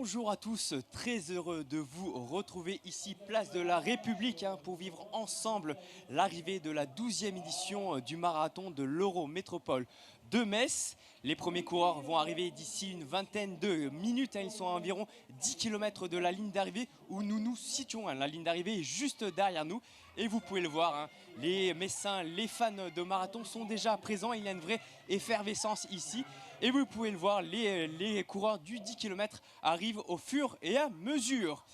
Bonjour à tous, très heureux de vous retrouver ici, place de la République, pour vivre ensemble l'arrivée de la 12e édition du marathon de l'Eurométropole de Metz. Les premiers coureurs vont arriver d'ici une vingtaine de minutes, ils sont à environ 10 km de la ligne d'arrivée où nous nous situons. La ligne d'arrivée est juste derrière nous et vous pouvez le voir, les Messins, les fans de marathon sont déjà présents, il y a une vraie effervescence ici. Et vous pouvez le voir, les coureurs du 10 km arrivent au fur et à mesure.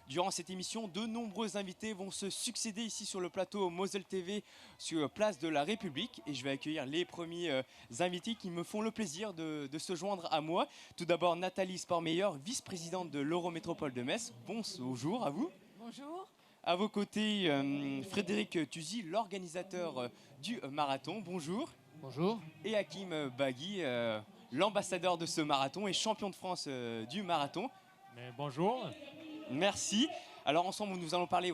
Durant cette émission, de nombreux invités vont se succéder ici sur le plateau Moselle TV sur place de la République. Et je vais accueillir les premiers invités qui me font le plaisir de se joindre à moi. Tout d'abord Nathalie Spormeyer, vice-présidente de l'Eurométropole de Metz. Bonjour à vous. Bonjour. À vos côtés, Frédéric Tuzy, l'organisateur du marathon. Bonjour. Bonjour. Et Hakim Bagui, l'ambassadeur de ce marathon et champion de France du marathon. Mais bonjour. Merci. Alors ensemble, nous allons parler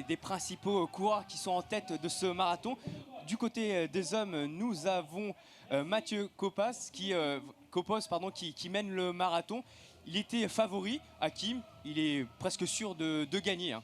des principaux coureurs qui sont en tête de ce marathon. Du côté des hommes, nous avons Mathieu Copos qui mène le marathon. Il était favori, Hakim, il est presque sûr de gagner.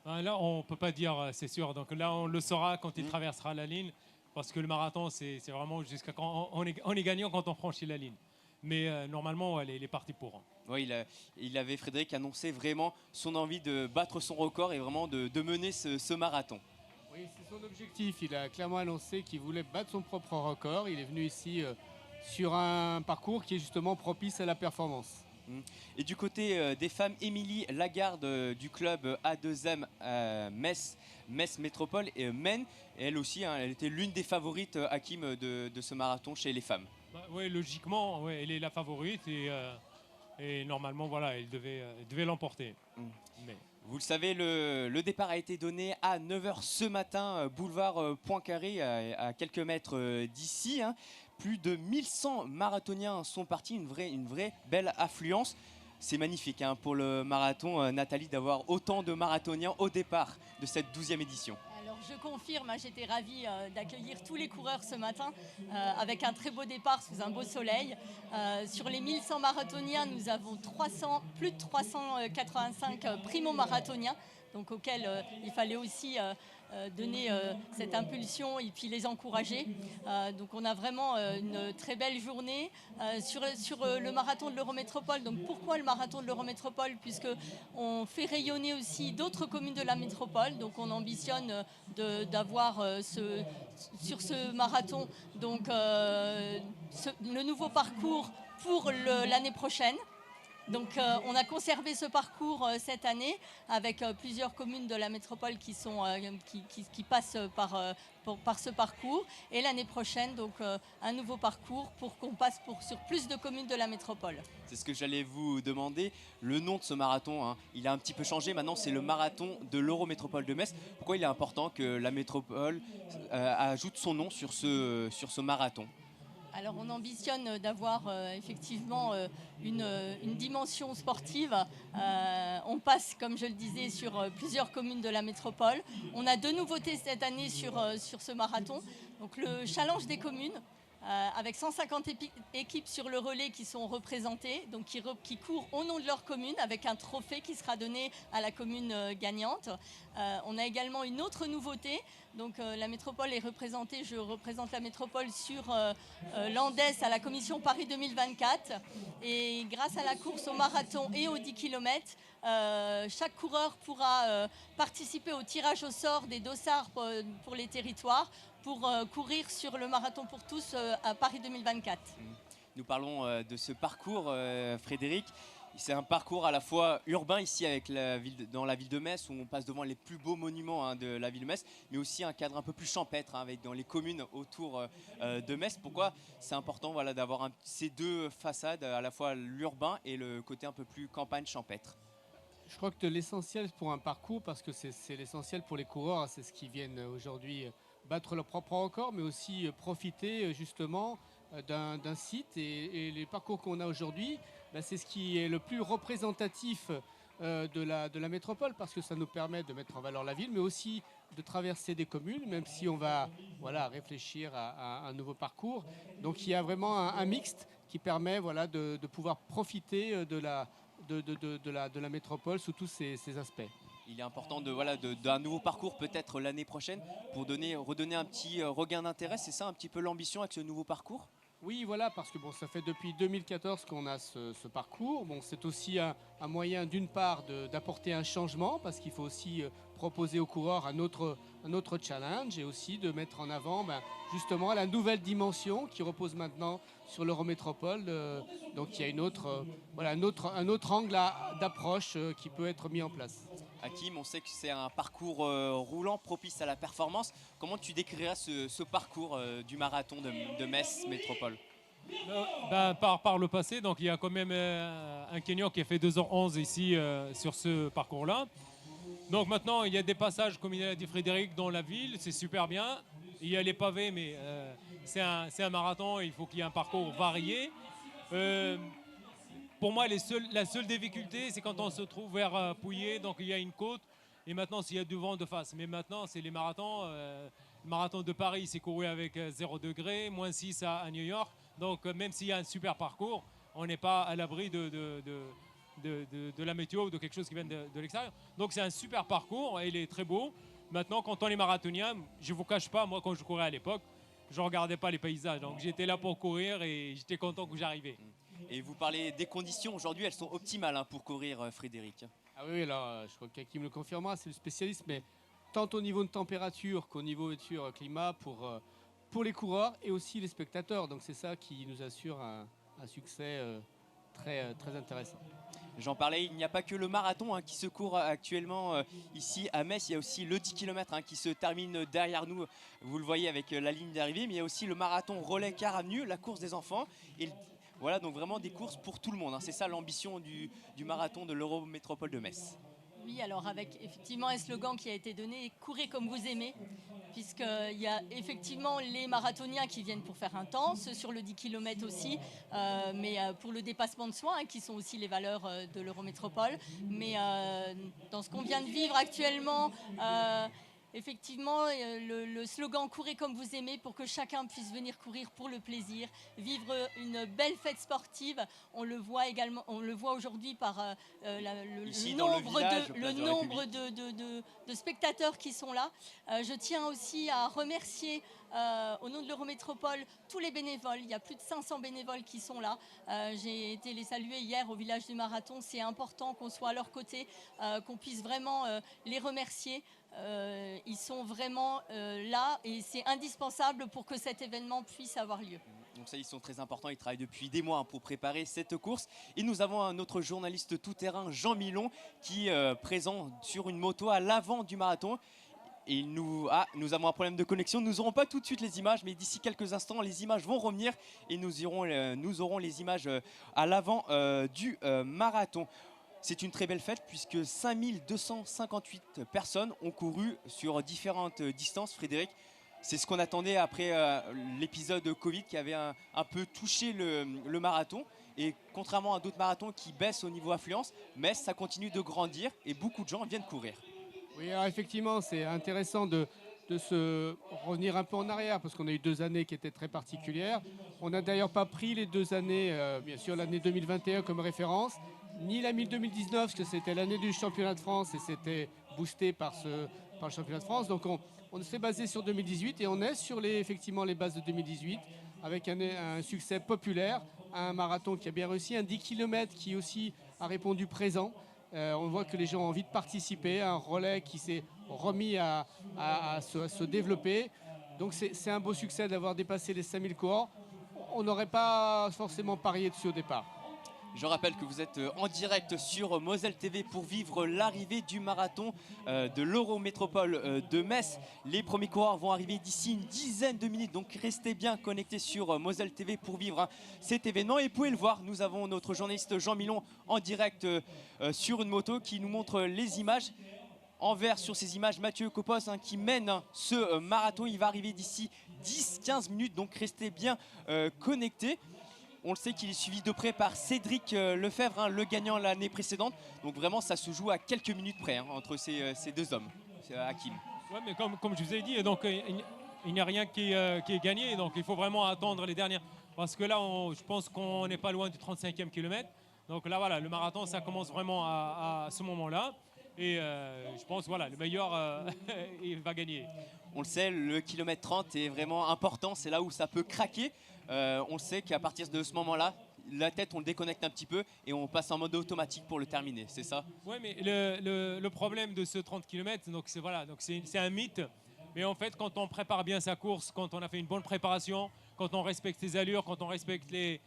Là, on ne peut pas dire c'est sûr. Donc là, on le saura quand il traversera la ligne. Parce que le marathon, c'est vraiment jusqu'à quand on est gagnant quand on franchit la ligne. Mais normalement, il est parti pour. Oui, il avait, Frédéric, annoncé vraiment son envie de battre son record et vraiment de mener ce marathon. Oui, c'est son objectif. Il a clairement annoncé qu'il voulait battre son propre record. Il est venu ici sur un parcours qui est justement propice à la performance. Et du côté des femmes, Émilie Lagarde du club A2M Metz Métropole mène. Et elle aussi, elle était l'une des favorites, Hakim, de ce marathon chez les femmes. Oui, logiquement, elle est la favorite et normalement, voilà, elle devait l'emporter. Mais... Vous le savez, le départ a été donné à 9h ce matin, boulevard Poincaré, à quelques mètres d'ici. Plus de 1100 marathoniens sont partis, une vraie belle affluence. C'est magnifique pour le marathon, Nathalie, d'avoir autant de marathoniens au départ de cette 12e édition. Alors je confirme, j'étais ravie d'accueillir tous les coureurs ce matin avec un très beau départ sous un beau soleil. Sur les 1100 marathoniens, nous avons plus de 385 primo-marathoniens, donc auxquels il fallait aussi donner cette impulsion et puis les encourager. Donc on a vraiment une très belle journée sur le marathon de l'Eurométropole. Donc pourquoi le marathon de l'Eurométropole? Puisqu'on fait rayonner aussi d'autres communes de la métropole. Donc on ambitionne d'avoir sur ce marathon donc, le nouveau parcours pour l'année prochaine. Donc on a conservé ce parcours cette année avec plusieurs communes de la métropole qui passent par ce parcours. Et l'année prochaine, donc un nouveau parcours pour qu'on passe sur plus de communes de la métropole. C'est ce que j'allais vous demander. Le nom de ce marathon, il a un petit peu changé. Maintenant, c'est le marathon de l'Eurométropole de Metz. Pourquoi il est important que la métropole ajoute son nom sur ce marathon ? Alors on ambitionne d'avoir effectivement une dimension sportive. On passe, comme je le disais, sur plusieurs communes de la métropole. On a deux nouveautés cette année sur ce marathon. Donc le challenge des communes, avec 150 équipes sur le relais qui sont représentées, donc qui courent au nom de leur commune avec un trophée qui sera donné à la commune gagnante. On a également une autre nouveauté. Donc la métropole est représentée, je représente la métropole sur l'Andes à la commission Paris 2024. Et grâce à la course au marathon et aux 10 km, chaque coureur pourra participer au tirage au sort des dossards pour les territoires pour courir sur le marathon pour tous à Paris 2024. Nous parlons de ce parcours, Frédéric. C'est un parcours à la fois urbain ici dans la ville de Metz où on passe devant les plus beaux monuments de la ville de Metz, mais aussi un cadre un peu plus champêtre avec dans les communes autour de Metz. Pourquoi c'est important d'avoir ces deux façades, à la fois l'urbain et le côté un peu plus campagne champêtre? Je crois que l'essentiel pour un parcours, parce que c'est l'essentiel pour les coureurs, c'est ce qui viennent aujourd'hui battre leur propre record, mais aussi profiter justement d'un site. Et les parcours qu'on a aujourd'hui, c'est ce qui est le plus représentatif de la métropole, parce que ça nous permet de mettre en valeur la ville, mais aussi de traverser des communes, même si on va réfléchir à un nouveau parcours. Donc il y a vraiment un mixte qui permet de pouvoir profiter de de la métropole sous tous ces aspects. Il est important d'un nouveau parcours peut-être l'année prochaine pour redonner un petit regain d'intérêt. C'est ça un petit peu l'ambition avec ce nouveau parcours? Oui, voilà, parce que ça fait depuis 2014 qu'on a ce parcours. C'est aussi un moyen, d'une part, d'apporter un changement, parce qu'il faut aussi proposer aux coureurs un autre challenge, et aussi de mettre en avant justement la nouvelle dimension qui repose maintenant sur l'Eurométropole. Donc il y a un autre angle d'approche qui peut être mis en place. Hakim, on sait que c'est un parcours roulant propice à la performance. Comment tu décrirais ce parcours du marathon de Metz Métropole? Par le passé, donc il y a quand même un Kenyan qui a fait 2h11 ici sur ce parcours-là. Donc maintenant, il y a des passages, comme il a dit Frédéric, dans la ville, c'est super bien. Il y a les pavés, mais c'est un marathon, il faut qu'il y ait un parcours varié. Pour moi, la seule difficulté, c'est quand on se trouve vers Pouillet, donc il y a une côte, et maintenant s'il y a du vent de face. Mais maintenant, c'est les marathons. Le marathon de Paris, c'est couru avec 0 degré, moins 6 à New York. Donc même s'il y a un super parcours, on n'est pas à l'abri de la météo ou de quelque chose qui vient de l'extérieur. Donc c'est un super parcours et il est très beau. Maintenant, quand on est marathonien, je ne vous cache pas, moi quand je courais à l'époque, je ne regardais pas les paysages. Donc j'étais là pour courir et j'étais content que j'arrivais. Et vous parlez des conditions, aujourd'hui elles sont optimales pour courir, Frédéric. Ah oui, alors je crois qu'Hakim le confirmera, c'est le spécialiste, mais tant au niveau de température qu'au niveau de climat pour les coureurs et aussi les spectateurs. Donc c'est ça qui nous assure un succès très, très intéressant. J'en parlais, il n'y a pas que le marathon qui se court actuellement ici à Metz, il y a aussi le 10 km qui se termine derrière nous, vous le voyez avec la ligne d'arrivée, mais il y a aussi le marathon relais Caramnu, la course des enfants. Voilà, donc vraiment des courses pour tout le monde. C'est ça l'ambition du marathon de l'Eurométropole de Metz. Oui, alors avec effectivement un slogan qui a été donné, courez comme vous aimez, puisqu'il y a effectivement les marathoniens qui viennent pour faire un temps, ceux sur le 10 km aussi, mais pour le dépassement de soi, qui sont aussi les valeurs de l'Eurométropole. Mais dans ce qu'on vient de vivre actuellement, effectivement, le slogan « Courez comme vous aimez » pour que chacun puisse venir courir pour le plaisir, vivre une belle fête sportive. On le voit également, on le voit aujourd'hui par le nombre de spectateurs qui sont là. Je tiens aussi à remercier au nom de l'Eurométropole tous les bénévoles. Il y a plus de 500 bénévoles qui sont là. J'ai été les saluer hier au village du marathon. C'est important qu'on soit à leur côté, qu'on puisse vraiment les remercier. Ils sont vraiment là et c'est indispensable pour que cet événement puisse avoir lieu. Donc ça, ils sont très importants, ils travaillent depuis des mois pour préparer cette course. Et nous avons un autre journaliste tout-terrain, Jean Milon, qui est présent sur une moto à l'avant du marathon. Et nous avons un problème de connexion, nous n'aurons pas tout de suite les images, mais d'ici quelques instants, les images vont revenir et nous aurons les images à l'avant du marathon. C'est une très belle fête puisque 5258 personnes ont couru sur différentes distances. Frédéric, c'est ce qu'on attendait après l'épisode Covid qui avait un peu touché le marathon. Et contrairement à d'autres marathons qui baissent au niveau affluence, Metz, ça continue de grandir et beaucoup de gens viennent courir. Oui, alors effectivement, c'est intéressant de se revenir un peu en arrière parce qu'on a eu 2 années qui étaient très particulières. On n'a d'ailleurs pas pris les 2 années, bien sûr l'année 2021 comme référence, ni l'année 2019 parce que c'était l'année du championnat de France et c'était boosté par le championnat de France. Donc on s'est basé sur 2018 et on est sur effectivement les bases de 2018 avec un succès populaire, un marathon qui a bien réussi, un 10 km qui aussi a répondu présent. On voit que les gens ont envie de participer, un relais qui s'est remis à se développer. Donc c'est un beau succès d'avoir dépassé les 5000 coureurs. On n'aurait pas forcément parié dessus au départ. Je rappelle que vous êtes en direct sur Moselle TV pour vivre l'arrivée du marathon de l'Eurométropole de Metz. Les premiers coureurs vont arriver d'ici une dizaine de minutes, donc restez bien connectés sur Moselle TV pour vivre cet événement. Et vous pouvez le voir, nous avons notre journaliste Jean Milon en direct sur une moto qui nous montre les images. En vert sur ces images, Mathieu Copos qui mène ce marathon. Il va arriver d'ici 10-15 minutes, donc restez bien connectés. On le sait qu'il est suivi de près par Cédric Lefebvre, le gagnant l'année précédente. Donc vraiment, ça se joue à quelques minutes près entre ces deux hommes. C'est Hakim. Ouais, mais comme je vous ai dit, donc, il n'y a rien qui est gagné. Donc il faut vraiment attendre les dernières. Parce que là, je pense qu'on n'est pas loin du 35e kilomètre. Donc là, voilà, le marathon, ça commence vraiment à ce moment-là. Et je pense, voilà, le meilleur il va gagner. On le sait, le kilomètre 30 est vraiment important, c'est là où ça peut craquer. On le sait qu'à partir de ce moment-là, la tête, on le déconnecte un petit peu et on passe en mode automatique pour le terminer, c'est ça? Oui, mais le problème de ce 30 km, c'est un mythe. Mais en fait, quand on prépare bien sa course, quand on a fait une bonne préparation, quand on respecte ses allures, quand on respecte les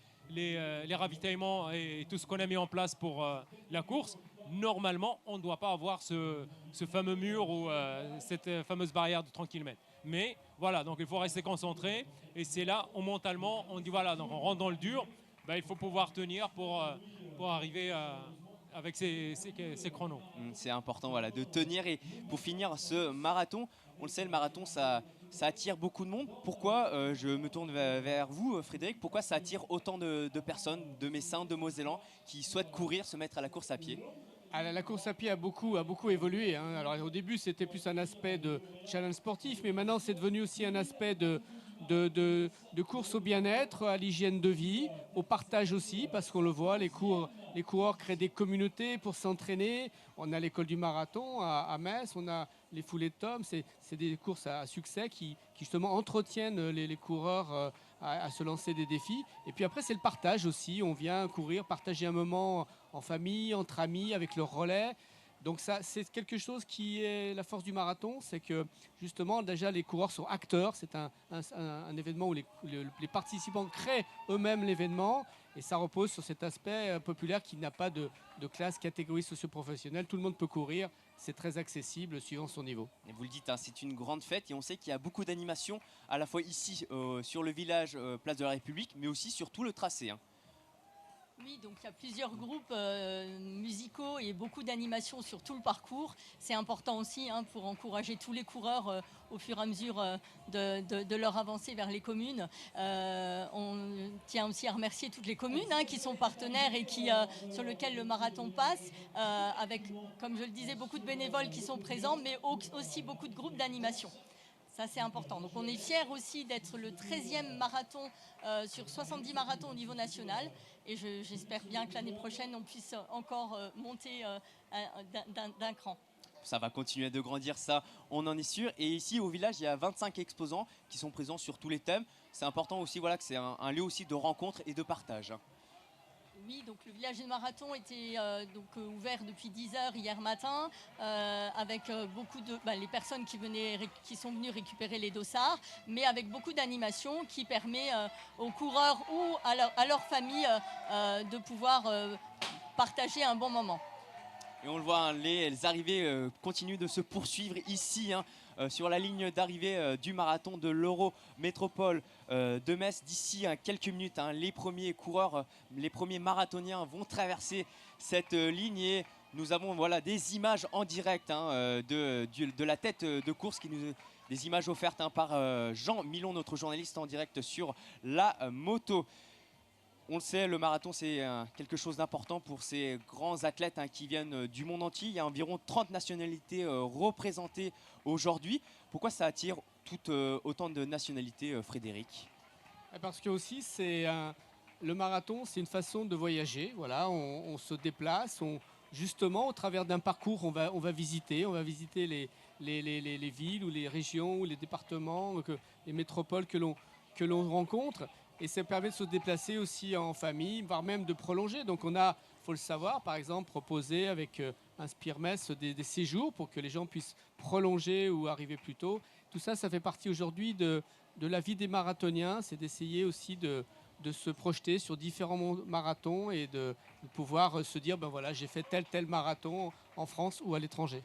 ravitaillements et tout ce qu'on a mis en place pour la course, normalement, on ne doit pas avoir ce fameux mur ou cette fameuse barrière de 30 km. Mais voilà, donc il faut rester concentré. Et c'est là, mentalement, on dit voilà, donc on rentre dans le dur. Ben, il faut pouvoir tenir pour arriver avec ces chronos. C'est important voilà, de tenir. Et pour finir ce marathon, on le sait, le marathon, ça attire beaucoup de monde. Pourquoi, je me tourne vers vous, Frédéric, pourquoi ça attire autant de personnes, de Messins, de Mosellans, qui souhaitent courir, se mettre à la course à pied? La course à pied a beaucoup évolué, hein. Alors, au début, c'était plus un aspect de challenge sportif, mais maintenant, c'est devenu aussi un aspect de course au bien-être, à l'hygiène de vie, au partage aussi, parce qu'on le voit, les coureurs créent des communautés pour s'entraîner. On a l'école du marathon à Metz, on a les foulées de Tom, c'est des courses à succès qui justement entretiennent les coureurs à se lancer des défis. Et puis après, c'est le partage aussi, on vient courir, partager un moment en famille, entre amis, avec le relais. Donc ça, c'est quelque chose qui est la force du marathon, c'est que justement déjà les coureurs sont acteurs, c'est un événement où les participants créent eux-mêmes l'événement et ça repose sur cet aspect populaire qui n'a pas de classe, catégorie socio-professionnelle, tout le monde peut courir, c'est très accessible suivant son niveau. Et vous le dites, hein, c'est une grande fête et on sait qu'il y a beaucoup d'animations à la fois ici sur le village Place de la République mais aussi sur tout le tracé. Hein. Oui, donc il y a plusieurs groupes musicaux et beaucoup d'animations sur tout le parcours. C'est important aussi pour encourager tous les coureurs au fur et à mesure de leur avancée vers les communes. On tient aussi à remercier toutes les communes qui sont partenaires et sur lesquelles le marathon passe, avec, comme je le disais, beaucoup de bénévoles qui sont présents, mais aussi beaucoup de groupes d'animation. Ça, c'est important. Donc, on est fiers aussi d'être le 13e marathon sur 70 marathons au niveau national. Et j'espère bien que l'année prochaine, on puisse encore monter d'un cran. Ça va continuer de grandir, ça, on en est sûr. Et ici, au village, il y a 25 exposants qui sont présents sur tous les thèmes. C'est important aussi voilà, que c'est un lieu aussi de rencontre et de partage. Oui, donc le village du marathon était ouvert depuis 10h hier matin avec beaucoup de les personnes qui sont venues récupérer les dossards, mais avec beaucoup d'animation qui permet aux coureurs ou à leur famille de pouvoir partager un bon moment. Et on le voit, les arrivées continuent de se poursuivre ici, sur la ligne d'arrivée du marathon de l'Euro Métropole de Metz. D'ici quelques minutes, les premiers coureurs, les premiers marathoniens vont traverser cette ligne et nous avons des images en direct de la tête de course, des images offertes par Jean Milon, notre journaliste en direct sur la moto. On le sait, le marathon, c'est quelque chose d'important pour ces grands athlètes qui viennent du monde entier. Il y a environ 30 nationalités représentées aujourd'hui. Pourquoi ça attire autant de nationalités, Frédéric? Parce que aussi, le marathon, c'est une façon de voyager. Voilà, on se déplace, justement, au travers d'un parcours, on va visiter les villes ou les régions ou les départements, les métropoles que l'on rencontre. Et ça permet de se déplacer aussi en famille, voire même de prolonger. Donc on a, il faut le savoir, par exemple, proposé avec Inspire Metz des séjours pour que les gens puissent prolonger ou arriver plus tôt. Tout ça, ça fait partie aujourd'hui de la vie des marathoniens. C'est d'essayer aussi de se projeter sur différents marathons et de pouvoir se dire, ben voilà, j'ai fait tel marathon en France ou à l'étranger.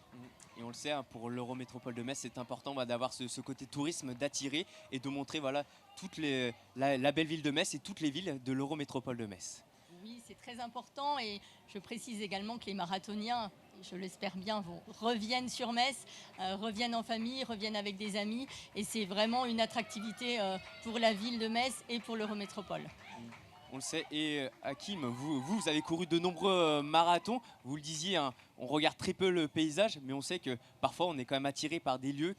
Et on le sait, pour l'Eurométropole de Metz, c'est important d'avoir ce côté tourisme, d'attirer et de montrer la belle ville de Metz et toutes les villes de l'Eurométropole de Metz. Oui, c'est très important et je précise également que les marathoniens, je l'espère bien, reviennent sur Metz, reviennent en famille, reviennent avec des amis et c'est vraiment une attractivité pour la ville de Metz et pour l'Eurométropole. On le sait. Et Hakim, vous avez couru de nombreux marathons. Vous le disiez, hein, on regarde très peu le paysage, mais on sait que parfois on est quand même attiré par des lieux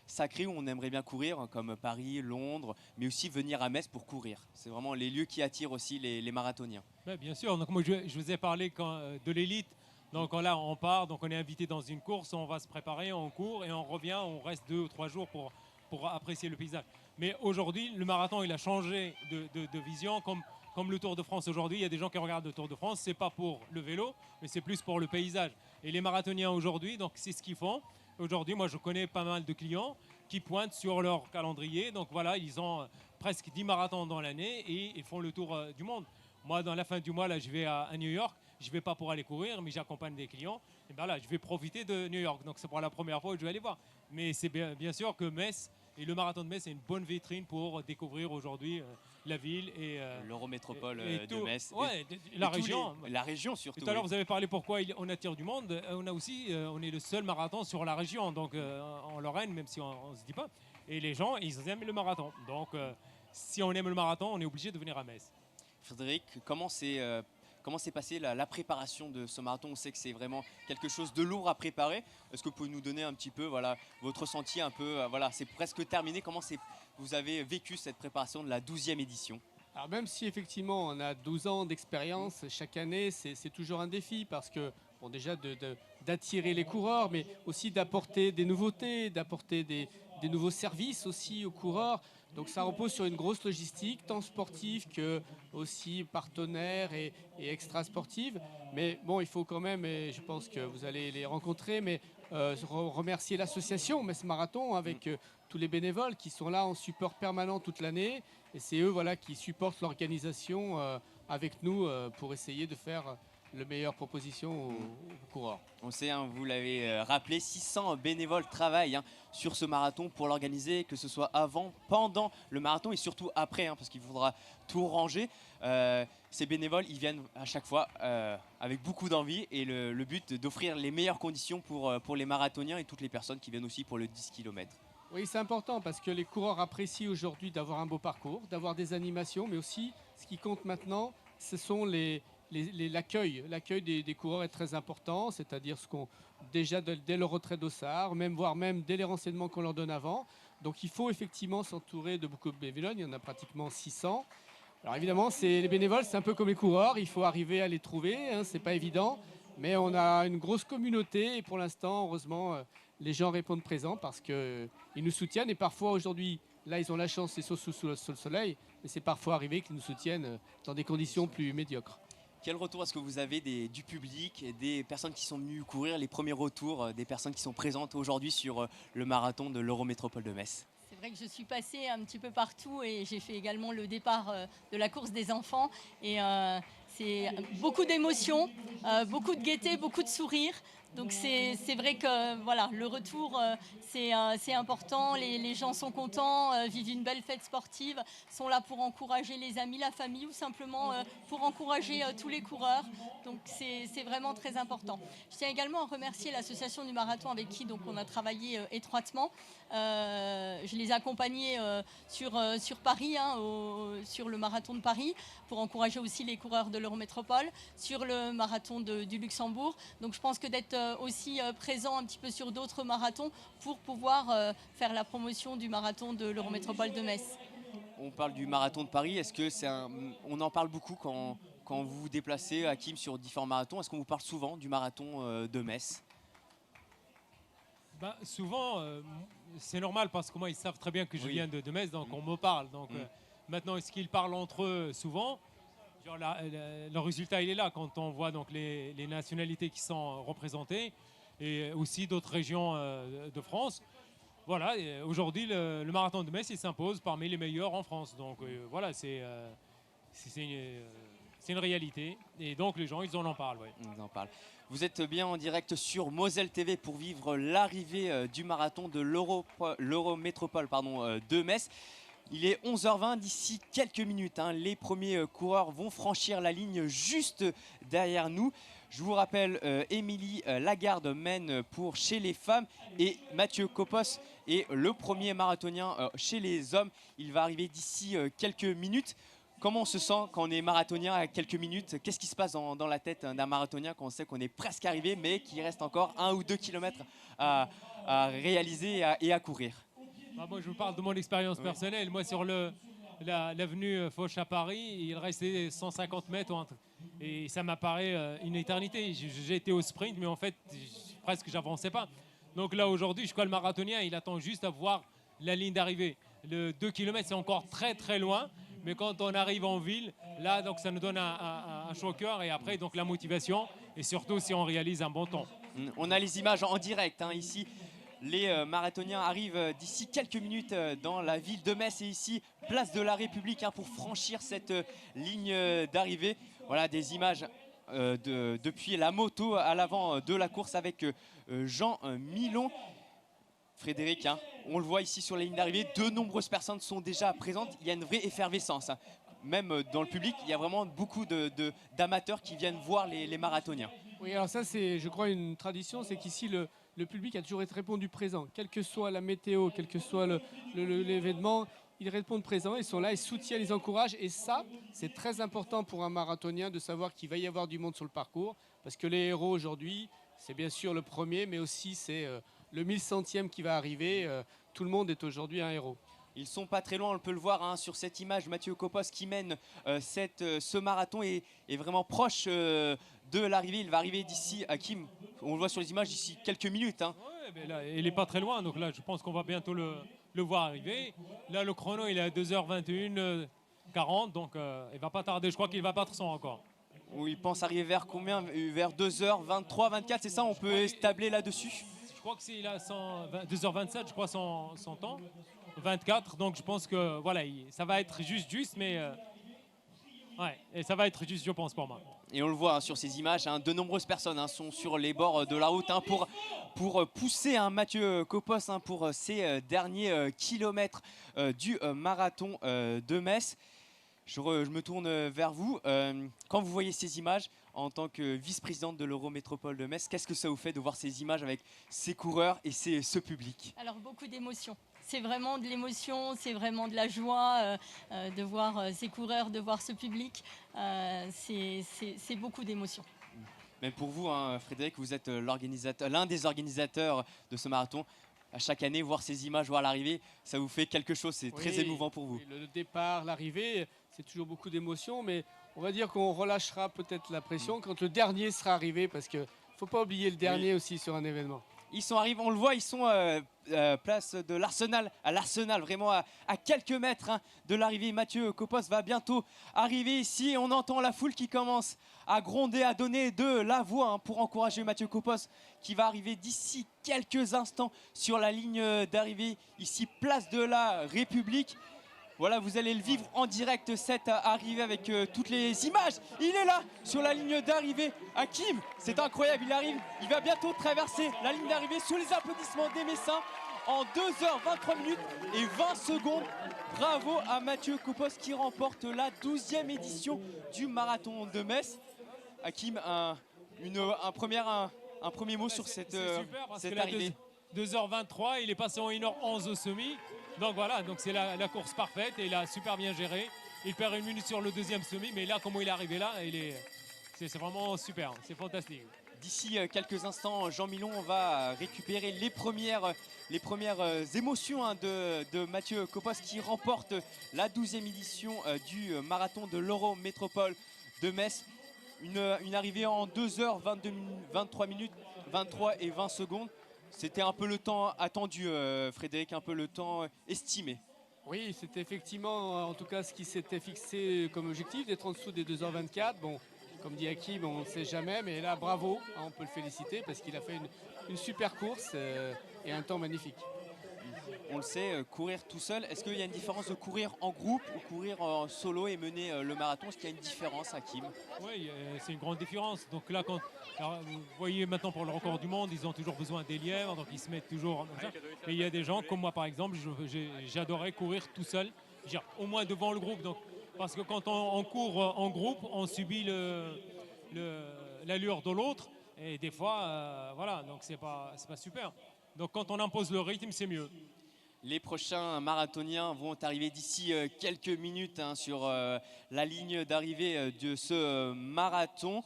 sacrés où on aimerait bien courir, hein, comme Paris, Londres, mais aussi venir à Metz pour courir. C'est vraiment les lieux qui attirent aussi les marathoniens. Ouais, bien sûr. Donc moi, je vous ai parlé de l'élite. Donc là, on part, donc on est invité dans une course, on va se préparer, on court et on revient, on reste 2 ou 3 jours pour apprécier le paysage. Mais aujourd'hui, le marathon, il a changé de vision. Comme le Tour de France aujourd'hui, il y a des gens qui regardent le Tour de France, c'est pas pour le vélo, mais c'est plus pour le paysage. Et les marathoniens aujourd'hui, donc c'est ce qu'ils font. Aujourd'hui, moi, je connais pas mal de clients qui pointent sur leur calendrier. Donc voilà, ils ont presque 10 marathons dans l'année et ils font le tour du monde. Moi, dans la fin du mois, là, je vais à New York. Je ne vais pas pour aller courir, mais j'accompagne des clients. Et bien là, je vais profiter de New York. Donc c'est pour la première fois que je vais aller voir. Mais c'est bien sûr que Metz et le marathon de Metz, c'est une bonne vitrine pour découvrir aujourd'hui la ville et l'Eurométropole tout, de Metz. Ouais, la région. La région surtout. Tout à l'heure, vous avez parlé pourquoi on attire du monde. On a aussi, on est le seul marathon sur la région, donc en Lorraine, même si on ne se dit pas. Et les gens, ils aiment le marathon. Donc si on aime le marathon, on est obligé de venir à Metz. Frédéric, comment s'est passée la préparation de ce marathon? On sait que c'est vraiment quelque chose de lourd à préparer. Est-ce que vous pouvez nous donner un petit peu votre ressenti un peu c'est presque terminé. Comment vous avez vécu cette préparation de la 12e édition? Alors même si effectivement on a 12 ans d'expérience, chaque année c'est toujours un défi parce que déjà d'attirer les coureurs, mais aussi d'apporter des nouveautés, d'apporter des nouveaux services aussi aux coureurs. Donc ça repose sur une grosse logistique, tant sportive que aussi partenaire et extra-sportive. Mais bon, il faut quand même, et je pense que vous allez les rencontrer, mais remercier l'association Metz Marathon avec tous les bénévoles qui sont là en support permanent toute l'année. Et c'est eux qui supportent l'organisation avec nous pour essayer de faire la meilleure proposition aux coureurs. On sait, hein, vous l'avez rappelé, 600 bénévoles travaillent sur ce marathon pour l'organiser, que ce soit avant, pendant le marathon et surtout après, parce qu'il faudra tout ranger. Ces bénévoles, ils viennent à chaque fois avec beaucoup d'envie et le but d'offrir les meilleures conditions pour les marathoniens et toutes les personnes qui viennent aussi pour le 10 km. Oui, c'est important parce que les coureurs apprécient aujourd'hui d'avoir un beau parcours, d'avoir des animations, mais aussi ce qui compte maintenant, ce sont l'accueil. L'accueil des coureurs est très important, c'est-à-dire déjà dès le retrait d'Ossard, voire même dès les renseignements qu'on leur donne avant. Donc il faut effectivement s'entourer de beaucoup de bénévoles, il y en a pratiquement 600. Alors évidemment, les bénévoles, c'est un peu comme les coureurs, il faut arriver à les trouver, c'est pas évident, mais on a une grosse communauté et pour l'instant, heureusement, les gens répondent présents parce qu'ils nous soutiennent et parfois aujourd'hui, là ils ont la chance, c'est sous le soleil, mais c'est parfois arrivé qu'ils nous soutiennent dans des conditions plus médiocres. Quel retour est-ce que vous avez du public et des personnes qui sont venues courir, les premiers retours des personnes qui sont présentes aujourd'hui sur le marathon de l'Eurométropole de Metz? C'est vrai que je suis passée un petit peu partout et j'ai fait également le départ de la course des enfants. Et c'est beaucoup d'émotions, beaucoup de gaieté, beaucoup de sourires. Donc c'est vrai que le retour c'est important, les gens sont contents, vivent une belle fête sportive, sont là pour encourager les amis, la famille ou simplement pour encourager tous les coureurs. Donc c'est vraiment très important. Je tiens également à remercier l'association du marathon avec qui on a travaillé étroitement. Je les ai accompagnés sur Paris, sur le marathon de Paris, pour encourager aussi les coureurs de l'Eurométropole, sur le marathon du Luxembourg. Donc je pense que d'être aussi présent un petit peu sur d'autres marathons pour pouvoir faire la promotion du marathon de l'Eurométropole de Metz. On parle du marathon de Paris, est-ce que on en parle beaucoup quand vous vous déplacez, Hakim, sur différents marathons? Est-ce qu'on vous parle souvent du marathon de Metz? Souvent, c'est normal parce que moi, ils savent très bien que je viens de Metz, donc on me parle. Donc maintenant, est-ce qu'ils parlent entre eux souvent? Le résultat, il est là quand on voit donc les nationalités qui sont représentées et aussi d'autres régions de France. Voilà, aujourd'hui, le marathon de Metz, il s'impose parmi les meilleurs en France. Donc voilà, c'est une réalité. Et donc les gens, ils en parlent. Ouais. Ils en parlent. Vous êtes bien en direct sur Moselle TV pour vivre l'arrivée du marathon de l'Eurométropole de Metz. Il est 11h20, d'ici quelques minutes, les premiers coureurs vont franchir la ligne juste derrière nous. Je vous rappelle, Émilie Lagarde mène pour chez les femmes et Mathieu Copos est le premier marathonien chez les hommes. Il va arriver d'ici quelques minutes. Comment on se sent quand on est marathonien à quelques minutes? Qu'est-ce qui se passe dans la tête d'un marathonien quand on sait qu'on est presque arrivé, mais qu'il reste encore 1 ou 2 kilomètres à réaliser et à courir? Moi, je vous parle de mon expérience personnelle. Moi, sur l'avenue Foch à Paris, il restait 150 mètres et ça m'apparaît une éternité. J'ai été au sprint, mais en fait, presque j'avançais pas. Donc là, aujourd'hui, je crois que le marathonien, il attend juste à voir la ligne d'arrivée. Le 2 km, c'est encore très très loin. Mais quand on arrive en ville, là, donc, ça nous donne un chaud au cœur et après, donc, la motivation et surtout si on réalise un bon temps. On a les images en direct ici. Les marathoniens arrivent d'ici quelques minutes dans la ville de Metz et ici, place de la République pour franchir cette ligne d'arrivée. Voilà des images depuis la moto à l'avant de la course avec Jean Milon. Frédéric, on le voit ici sur la ligne d'arrivée, de nombreuses personnes sont déjà présentes. Il y a une vraie effervescence. Même dans le public, il y a vraiment beaucoup d'amateurs qui viennent voir les marathoniens. Oui, alors ça c'est, je crois, une tradition, c'est qu'ici le public a toujours répondu présent. Quelle que soit la météo, quel que soit l'événement, ils répondent présent, ils sont là, ils soutiennent, ils encouragent. Et ça, c'est très important pour un marathonien de savoir qu'il va y avoir du monde sur le parcours. Parce que les héros aujourd'hui, c'est bien sûr le premier, mais aussi c'est le 1100e qui va arriver. Tout le monde est aujourd'hui un héros. Ils sont pas très loin, on peut le voir sur cette image. Mathieu Copos qui mène ce marathon est vraiment proche de l'arrivée. Il va arriver d'ici, Hakim, on le voit sur les images, d'ici quelques minutes. Ouais, mais là, il n'est pas très loin, donc là je pense qu'on va bientôt le voir arriver. Là le chrono il est à 2h21, 40, donc il va pas tarder, je crois qu'il va battre son record. Où il pense arriver vers combien? Vers 2h23, 24, c'est ça? On peut tabler là-dessus? Je crois que il a 2h27, je crois son temps. 24, donc je pense que voilà, ça va être juste, mais ouais, et ça va être juste, je pense, pour moi. Et on le voit sur ces images, de nombreuses personnes sont sur les bords de la route pour pousser Mathieu Copos pour ces derniers kilomètres du marathon de Metz. Je me tourne vers vous. Quand vous voyez ces images, en tant que vice-présidente de l'Eurométropole de Metz, qu'est-ce que ça vous fait de voir ces images avec ces coureurs et ce public? Alors beaucoup d'émotions. C'est vraiment de l'émotion, c'est vraiment de la joie de voir ces coureurs, de voir ce public. C'est beaucoup d'émotions. Même pour vous, Frédéric, vous êtes l'un des organisateurs de ce marathon. À chaque année, voir ces images, voir l'arrivée, ça vous fait quelque chose, c'est très émouvant pour vous. Oui, le départ, l'arrivée, c'est toujours beaucoup d'émotions, mais on va dire qu'on relâchera peut-être la pression quand le dernier sera arrivé, parce qu'il ne faut pas oublier le dernier aussi sur un événement. Ils sont arrivés, on le voit, ils sont place de l'Arsenal, à l'Arsenal, vraiment à quelques mètres de l'arrivée. Mathieu Copos va bientôt arriver ici. On entend la foule qui commence à gronder, à donner de la voix pour encourager Mathieu Copos qui va arriver d'ici quelques instants sur la ligne d'arrivée. Ici, place de la République. Voilà, vous allez le vivre en direct, cette arrivée avec toutes les images. Il est là, sur la ligne d'arrivée. Hakim, c'est incroyable, il arrive. Il va bientôt traverser la ligne d'arrivée sous les applaudissements des Messins en 2h23 minutes et 20 secondes. Bravo à Mathieu Copos qui remporte la 12e édition du marathon de Metz. Hakim, un premier mot sur cette arrivée. 2h23, il est passé en 1h11 au semi. Donc voilà, donc c'est la course parfaite et il a super bien géré. Il perd 1 minute sur le deuxième semi, mais là, comment il est arrivé là, c'est vraiment super, c'est fantastique. D'ici quelques instants, Jean Milon va récupérer les premières émotions de Mathieu Copos qui remporte la 12e édition du marathon de l'Eurométropole de Metz. Une arrivée en 2h23 minutes, 23 et 20 secondes. C'était un peu le temps attendu, Frédéric, un peu le temps estimé. Oui, c'était effectivement, en tout cas, ce qui s'était fixé comme objectif, d'être en dessous des 2h24. Bon, comme dit Hakim, on ne sait jamais, mais là, bravo, on peut le féliciter parce qu'il a fait une super course et un temps magnifique. On le sait, courir tout seul, est-ce qu'il y a une différence de courir en groupe ou courir en solo et mener le marathon? Est-ce qu'il y a une différence, Hakim? Oui, c'est une grande différence. Donc là, alors, vous voyez maintenant pour le record du monde, ils ont toujours besoin des lièvres, donc ils se mettent toujours. Mais il y a des gens comme moi par exemple, j'adorais courir tout seul, au moins devant le groupe. Donc, parce que quand on court en groupe, on subit l'allure de l'autre et des fois, voilà, donc c'est pas super. Donc quand on impose le rythme, c'est mieux. Les prochains marathoniens vont arriver d'ici quelques minutes sur la ligne d'arrivée de ce marathon.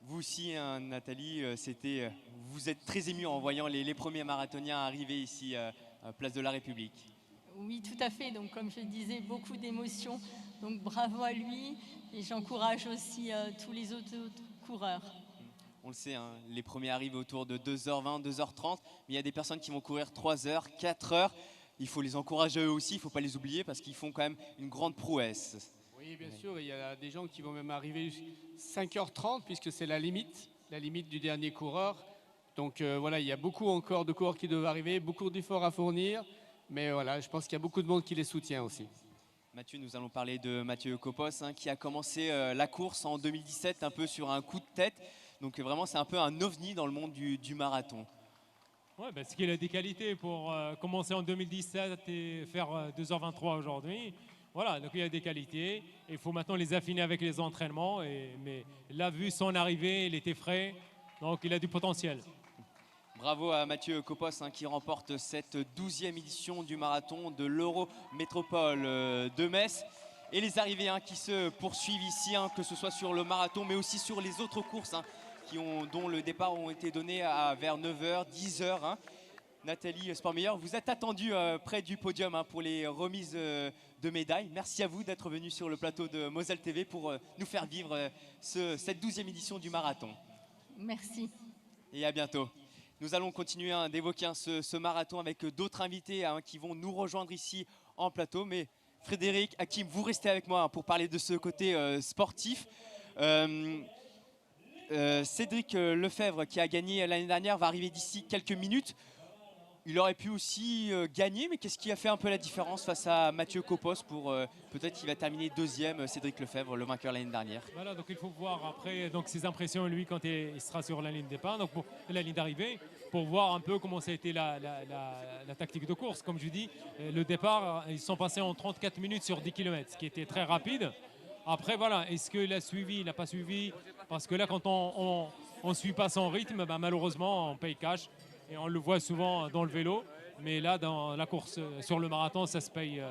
Vous aussi, Nathalie, vous êtes très émue en voyant les premiers marathoniens arriver ici à Place de la République. Oui, tout à fait. Donc, comme je disais, beaucoup d'émotions. Donc, bravo à lui. Et j'encourage aussi tous les autres coureurs. On le sait, les premiers arrivent autour de 2h20, 2h30. Mais il y a des personnes qui vont courir 3h, 4h. Il faut les encourager eux aussi, il ne faut pas les oublier parce qu'ils font quand même une grande prouesse. Oui, bien sûr. Il y a des gens qui vont même arriver 5h30 puisque c'est la limite du dernier coureur. Donc voilà, il y a beaucoup encore de coureurs qui doivent arriver, beaucoup d'efforts à fournir. Mais voilà, je pense qu'il y a beaucoup de monde qui les soutient aussi. Mathieu, nous allons parler de Mathieu Copos qui a commencé la course en 2017 un peu sur un coup de tête. Donc vraiment, c'est un peu un ovni dans le monde du marathon. Ouais, parce qu'il a des qualités pour commencer en 2017 et faire 2h23 aujourd'hui. Voilà, donc il a des qualités. Il faut maintenant les affiner avec les entraînements. Mais là, vu son arrivée, il était frais. Donc il a du potentiel. Bravo à Mathieu Copos qui remporte cette 12e édition du marathon de l'Euro Métropole de Metz. Et les arrivées qui se poursuivent ici, que ce soit sur le marathon, mais aussi sur les autres courses dont le départ ont été donnés vers 9h, 10h. Nathalie Sportmeyer, vous êtes attendue près du podium pour les remises de médailles. Merci à vous d'être venue sur le plateau de Moselle TV pour nous faire vivre cette 12e édition du marathon. Merci. Et à bientôt. Nous allons continuer d'évoquer ce marathon avec d'autres invités qui vont nous rejoindre ici en plateau. Mais Frédéric, Hakim, vous restez avec moi pour parler de ce côté sportif. Cédric Lefebvre, qui a gagné l'année dernière, va arriver d'ici quelques minutes. Il aurait pu aussi gagner, mais qu'est-ce qui a fait un peu la différence face à Mathieu Copos pour peut-être qu'il va terminer deuxième, Cédric Lefebvre, le vainqueur l'année dernière. Voilà, donc il faut voir après donc, ses impressions, lui, quand il sera sur la ligne de départ, donc pour la ligne d'arrivée, pour voir un peu comment ça a été la tactique de course. Comme je dis, le départ, ils sont passés en 34 minutes sur 10 km, ce qui était très rapide. Après, voilà, est-ce qu'il a suivi, il n'a pas suivi? Parce que là, quand on ne suit pas son rythme, malheureusement, on paye cash. Et on le voit souvent dans le vélo, mais là, dans la course sur le marathon, ça se paye.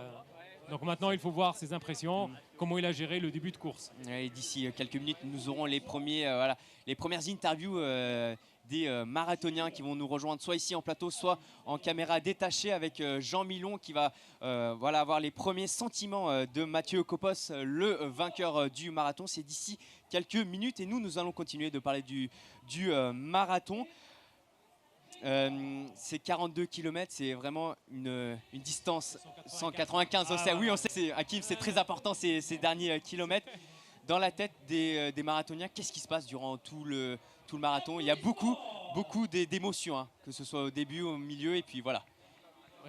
Donc maintenant, il faut voir ses impressions, comment il a géré le début de course. Et d'ici quelques minutes, nous aurons les premières interviews des marathoniens qui vont nous rejoindre, soit ici en plateau, soit en caméra détachée avec Jean Milon qui va avoir les premiers sentiments de Mathieu Copos, le vainqueur du marathon. C'est d'ici quelques minutes et nous allons continuer de parler du marathon. C'est 42 km, c'est vraiment une distance 195. Oui, on sait, Hakim, c'est très important ces derniers kilomètres. Dans la tête des marathoniens, qu'est-ce qui se passe durant tout le marathon? Il y a beaucoup d'émotions, que ce soit au début, au milieu, et puis voilà.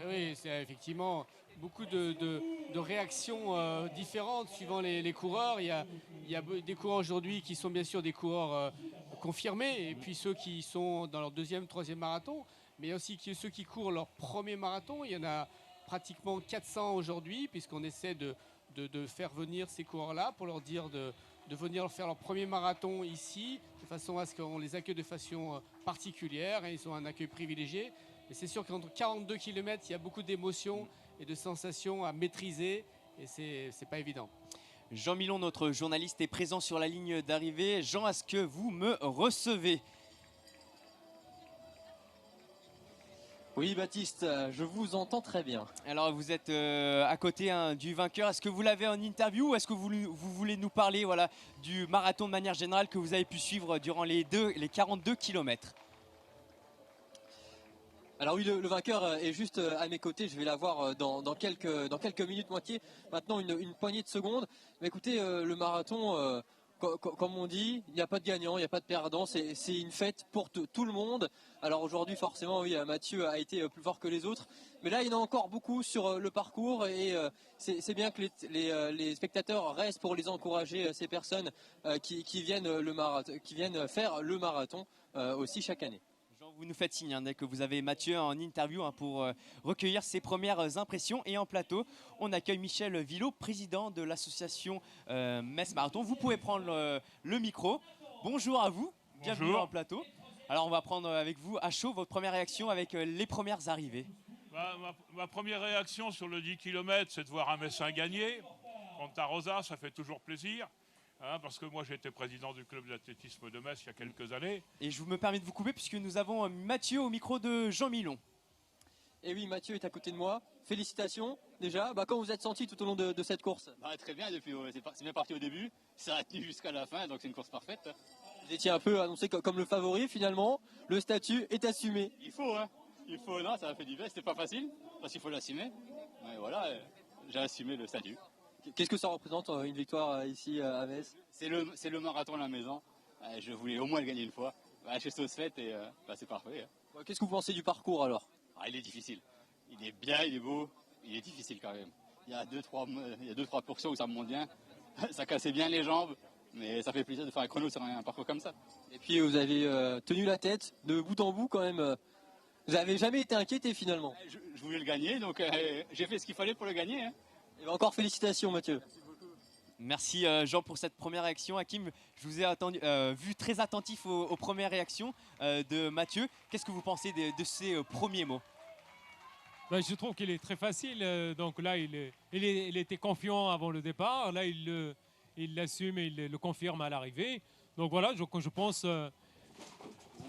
Oui, c'est effectivement beaucoup de réactions différentes suivant les coureurs. Il y a des coureurs aujourd'hui qui sont bien sûr des coureurs confirmés, et puis ceux qui sont dans leur deuxième, troisième marathon, mais il y a aussi ceux qui courent leur premier marathon. Il y en a pratiquement 400 aujourd'hui, puisqu'on essaie de faire venir ces coureurs-là pour leur dire de venir faire leur premier marathon ici, de façon à ce qu'on les accueille de façon particulière, et ils ont un accueil privilégié. Et c'est sûr qu'entre 42 km, il y a beaucoup d'émotions et de sensations à maîtriser, et c'est pas évident. Jean Milon, notre journaliste, est présent sur la ligne d'arrivée. Jean, est-ce que vous me recevez? Oui, Baptiste, je vous entends très bien. Alors, vous êtes à côté du vainqueur. Est-ce que vous l'avez en interview ou est-ce que vous voulez nous parler du marathon de manière générale que vous avez pu suivre durant les 42 km? Alors oui, le vainqueur est juste à mes côtés. Je vais l'avoir dans quelques minutes, maintenant une poignée de secondes. Mais écoutez, le marathon, comme on dit, il n'y a pas de gagnant, il n'y a pas de perdant. C'est une fête pour tout le monde. Alors aujourd'hui, forcément, oui, Mathieu a été plus fort que les autres. Mais là, il y en a encore beaucoup sur le parcours. Et c'est bien que les spectateurs restent pour les encourager, ces personnes qui viennent faire le marathon aussi chaque année. Vous nous faites signe dès que vous avez Mathieu en interview pour recueillir ses premières impressions. Et en plateau, on accueille Michel Villot, président de l'association Metz Marathon. Vous pouvez prendre le micro. Bonjour à vous, bienvenue en plateau. Alors on va prendre avec vous à chaud votre première réaction avec les premières arrivées. Ma première réaction sur le 10 km, c'est de voir un Messin gagner. Contre Tarosa, ça fait toujours plaisir. Hein, parce que moi, j'ai été président du club d'athlétisme de Metz il y a quelques années. Et je me permets de vous couper puisque nous avons Mathieu au micro de Jean Milon. Et oui, Mathieu est à côté de moi. Félicitations déjà. Comment vous êtes senti tout au long de cette course? Très bien, c'est bien parti au début, ça a tenu jusqu'à la fin, donc c'est une course parfaite. Vous étiez un peu annoncé comme le favori finalement. Le statut est assumé. Il faut, non, ça a fait du bien, c'était pas facile, parce qu'il faut l'assumer. Mais voilà, j'ai assumé le statut. Qu'est-ce que ça représente une victoire ici à Metz? C'est le marathon à la maison, je voulais au moins le gagner une fois. Je suis sauce faite et c'est parfait. Qu'est-ce que vous pensez du parcours alors? Il est difficile, il est bien, il est beau, il est difficile quand même. Il y a 2-3 portions où ça me monte bien, ça cassait bien les jambes, mais ça fait plaisir de faire un chrono sur un parcours comme ça. Et puis vous avez tenu la tête de bout en bout quand même. Vous n'avez jamais été inquiété finalement. Je voulais le gagner, donc j'ai fait ce qu'il fallait pour le gagner. Et encore félicitations Mathieu. Merci Jean pour cette première réaction. Hakim, je vous ai vu très attentif aux premières réactions de Mathieu. Qu'est-ce que vous pensez de ces premiers mots? Je trouve qu'il est très facile. Donc là, il était confiant avant le départ. Là, il l'assume et il le confirme à l'arrivée. Donc voilà, je pense...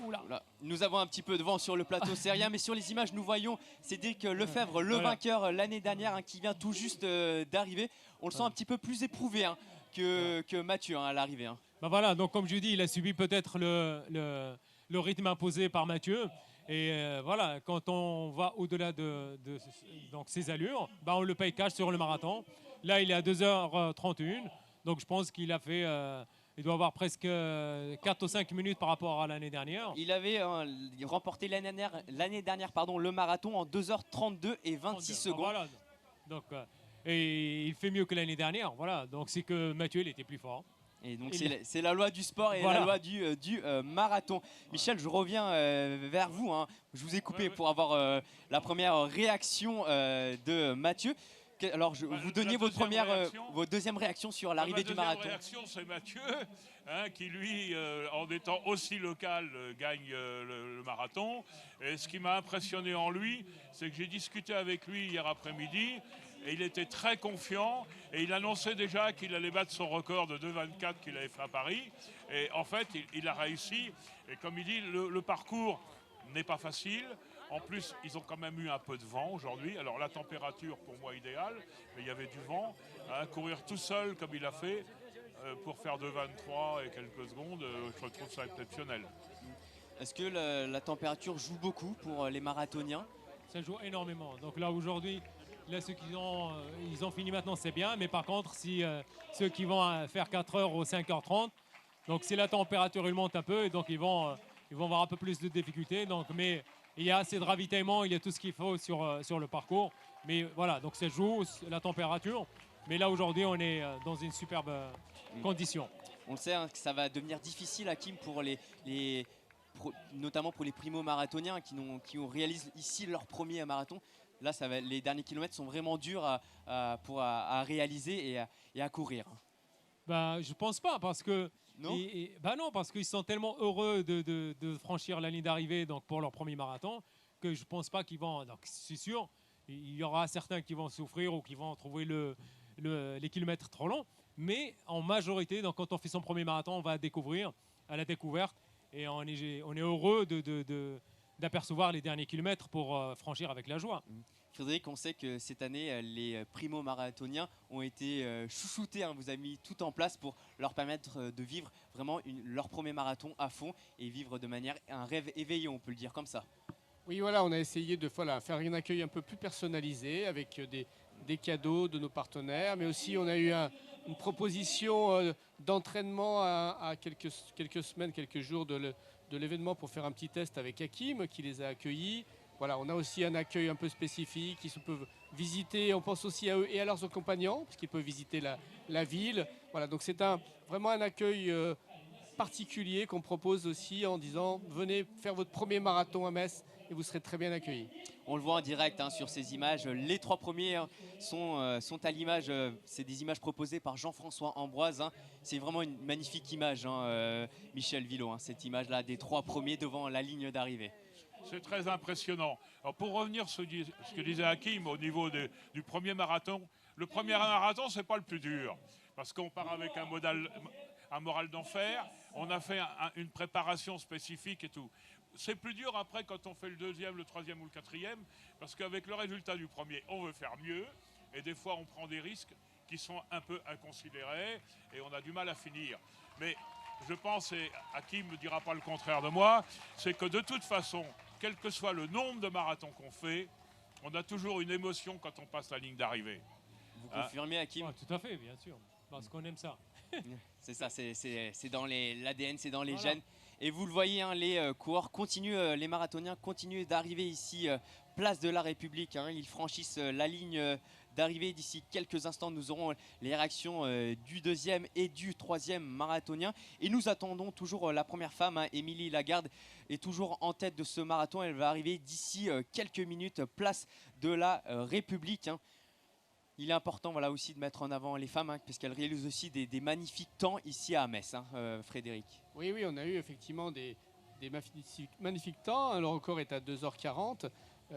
Oula. Nous avons un petit peu de vent sur le plateau, c'est rien, mais sur les images nous voyons Cédric Lefebvre, le vainqueur l'année dernière, qui vient tout juste d'arriver. On le sent un petit peu plus éprouvé que Mathieu à l'arrivée. Voilà, donc comme je dis, il a subi peut-être le rythme imposé par Mathieu. Et voilà, quand on va au-delà de donc ses allures, on le paye cash sur le marathon. Là, il est à 2h31, donc je pense qu'il a fait... il doit avoir presque 4 ou 5 minutes par rapport à l'année dernière. Il avait remporté l'année dernière le marathon en 2h32 et 26 secondes. Voilà. Donc, et il fait mieux que l'année dernière. Voilà. Donc c'est que Mathieu il était plus fort. Et donc c'est la loi du sport et la loi du marathon. Michel, je reviens vers vous. Je vous ai coupé pour avoir la première réaction de Mathieu. Alors, vous donniez votre deuxième réaction sur l'arrivée du marathon. La deuxième réaction, c'est Mathieu, qui lui, en étant aussi local, gagne le marathon. Et ce qui m'a impressionné en lui, c'est que j'ai discuté avec lui hier après-midi, et il était très confiant, et il annonçait déjà qu'il allait battre son record de 2,24 qu'il avait fait à Paris. Et en fait, il a réussi. Et comme il dit, le parcours n'est pas facile. En plus, ils ont quand même eu un peu de vent aujourd'hui. Alors la température, pour moi, idéale, mais il y avait du vent. Courir tout seul, comme il a fait, pour faire 2,23 et quelques secondes, je trouve ça exceptionnel. Est-ce que la température joue beaucoup pour les marathoniens? Ça joue énormément. Donc là, aujourd'hui, ceux qui ils ont fini maintenant, c'est bien. Mais par contre, si ceux qui vont faire 4h ou 5h30, donc si la température elle monte un peu, et donc ils vont avoir un peu plus de difficultés. Mais il y a assez de ravitaillement, il y a tout ce qu'il faut sur le parcours. Mais voilà, donc ça joue la température. Mais là, aujourd'hui, on est dans une superbe condition. On le sait que ça va devenir difficile, Hakim, pour notamment pour les primo-marathoniens qui ont réalisé ici leur premier marathon. Là, les derniers kilomètres sont vraiment durs à réaliser et à courir. Je pense pas, parce que non, parce qu'ils sont tellement heureux de franchir la ligne d'arrivée pour leur premier marathon que je pense pas qu'ils vont. Donc c'est sûr, il y aura certains qui vont souffrir ou qui vont trouver les kilomètres trop longs, mais en majorité, donc quand on fait son premier marathon, on va découvrir à la découverte et on est heureux d'apercevoir les derniers kilomètres pour franchir avec la joie. Frédéric, on sait que cette année, les primo-marathoniens ont été chouchoutés. Vous avez mis tout en place pour leur permettre de vivre vraiment leur premier marathon à fond et vivre de manière un rêve éveillé, on peut le dire comme ça. Oui, voilà, on a essayé de faire un accueil un peu plus personnalisé avec des cadeaux de nos partenaires, mais aussi on a eu une proposition d'entraînement à quelques semaines, quelques jours de l'événement pour faire un petit test avec Hakim qui les a accueillis. Voilà, on a aussi un accueil un peu spécifique, ils peuvent visiter, on pense aussi à eux et à leurs accompagnants, parce qu'ils peuvent visiter la ville. Voilà, donc c'est vraiment un accueil particulier qu'on propose aussi en disant venez faire votre premier marathon à Metz et vous serez très bien accueillis. On le voit en direct sur ces images. Les 3 premiers sont à l'image. C'est des images proposées par Jean-François Ambroise. C'est vraiment une magnifique image, Michel Villot, cette image-là des 3 premiers devant la ligne d'arrivée. C'est très impressionnant. Alors pour revenir sur ce que disait Hakim au niveau du premier marathon, le premier marathon, c'est pas le plus dur. Parce qu'on part avec un moral d'enfer. On a fait une préparation spécifique et tout. C'est plus dur après quand on fait le deuxième, le troisième ou le quatrième. Parce qu'avec le résultat du premier, on veut faire mieux. Et des fois, on prend des risques qui sont un peu inconsidérés. Et on a du mal à finir. Mais je pense, et Hakim ne dira pas le contraire de moi, c'est que de toute façon, quel que soit le nombre de marathons qu'on fait, on a toujours une émotion quand on passe la ligne d'arrivée. Vous confirmez, Hakim? Ouais, tout à fait, bien sûr, parce qu'on aime ça. C'est ça, c'est dans l'ADN, c'est dans les gènes. Et vous le voyez, hein, les coureurs continuent, les marathoniens continuent d'arriver ici, place de la République. Hein, ils franchissent la ligne d'arrivée. D'ici quelques instants, nous aurons les réactions du deuxième et du troisième marathonien. Et nous attendons toujours la première femme, hein, Émilie Lagarde, est toujours en tête de ce marathon. Elle va arriver d'ici quelques minutes, place de la République. Hein. Il est important voilà, aussi de mettre en avant les femmes, hein, parce qu'elles réalisent aussi des magnifiques temps ici à Metz, hein, Frédéric. Oui, on a eu effectivement des magnifiques temps. Le record est à 2h40.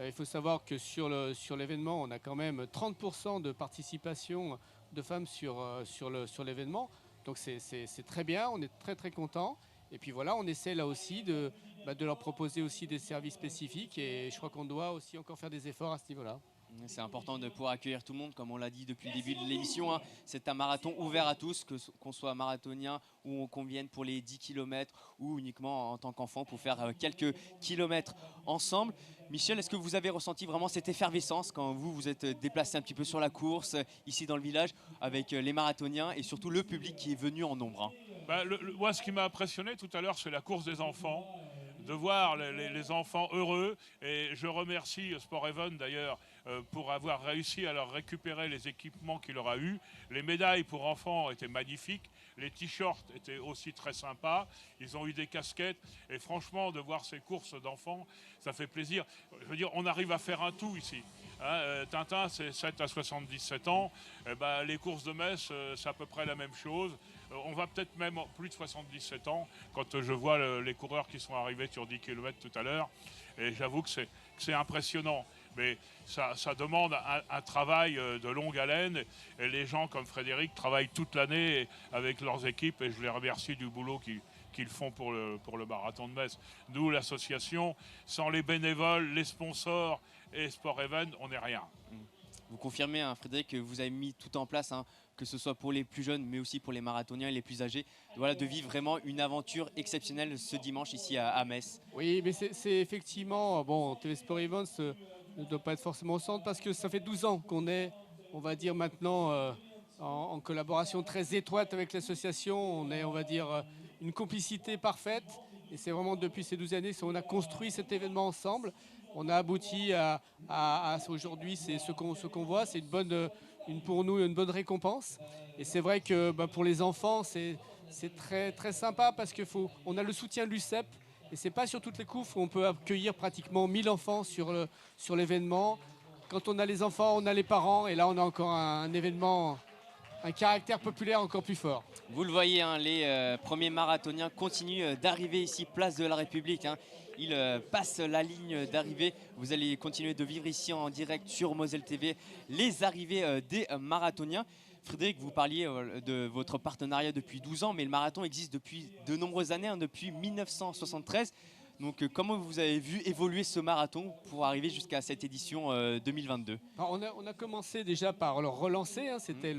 Il faut savoir que sur l'événement, on a quand même 30% de participation de femmes sur l'événement. Donc c'est très bien, on est très très contents. Et puis voilà, on essaie là aussi de leur proposer aussi des services spécifiques. Et je crois qu'on doit aussi encore faire des efforts à ce niveau-là. C'est important de pouvoir accueillir tout le monde, comme on l'a dit depuis le début de l'émission. Hein. C'est un marathon ouvert à tous, qu'on soit marathonien ou qu'on vienne pour les 10 km ou uniquement en tant qu'enfant pour faire quelques kilomètres ensemble. Michel, est-ce que vous avez ressenti vraiment cette effervescence quand vous êtes déplacé un petit peu sur la course, ici dans le village, avec les marathoniens et surtout le public qui est venu en nombre, hein? Moi, ce qui m'a impressionné tout à l'heure, c'est la course des enfants. De voir les enfants heureux. Et je remercie Sport Even d'ailleurs pour avoir réussi à leur récupérer les équipements qu'il aura eu. Les médailles pour enfants étaient magnifiques. Les t-shirts étaient aussi très sympas. Ils ont eu des casquettes. Et franchement, de voir ces courses d'enfants, ça fait plaisir. Je veux dire, on arrive à faire un tout ici. Hein, Tintin, c'est 7 à 77 ans. Les courses de Metz, c'est à peu près la même chose. On va peut-être même plus de 77 ans quand je vois les coureurs qui sont arrivés sur 10 km tout à l'heure. Et j'avoue que c'est impressionnant. Mais ça demande un travail de longue haleine. Et les gens comme Frédéric travaillent toute l'année avec leurs équipes. Et je les remercie du boulot qu'ils font pour le marathon de Metz. Nous, l'association, sans les bénévoles, les sponsors et Sport Even, on n'est rien. Vous confirmez, hein, Frédéric, que vous avez mis tout en place, hein, que ce soit pour les plus jeunes, mais aussi pour les marathoniens et les plus âgés, voilà, de vivre vraiment une aventure exceptionnelle ce dimanche ici à Metz. Oui, mais c'est effectivement, bon, Télésport Events ne doit pas être forcément au centre parce que ça fait 12 ans qu'on est, on va dire maintenant, en collaboration très étroite avec l'association. On est, on va dire, une complicité parfaite. Et c'est vraiment depuis ces 12 années qu'on a construit cet événement ensemble. On a abouti à aujourd'hui, c'est ce qu'on voit, c'est pour nous une bonne récompense. Et c'est vrai que pour les enfants, c'est très, très sympa parce qu'on a le soutien de l'UCEP. Et c'est pas sur toutes les courses où on peut accueillir pratiquement 1000 enfants sur l'événement. Quand on a les enfants, on a les parents. Et là, on a encore un événement, un caractère populaire encore plus fort. Vous le voyez, hein, les premiers marathoniens continuent d'arriver ici, place de la République. Hein. Ils passent la ligne d'arrivée. Vous allez continuer de vivre ici en direct sur Moselle TV les arrivées des marathoniens. Frédéric, vous parliez de votre partenariat depuis 12 ans, mais le marathon existe depuis de nombreuses années, hein, depuis 1973. Donc comment vous avez vu évoluer ce marathon pour arriver jusqu'à cette édition 2022 ? Alors, on a commencé déjà par le relancer, hein, c'était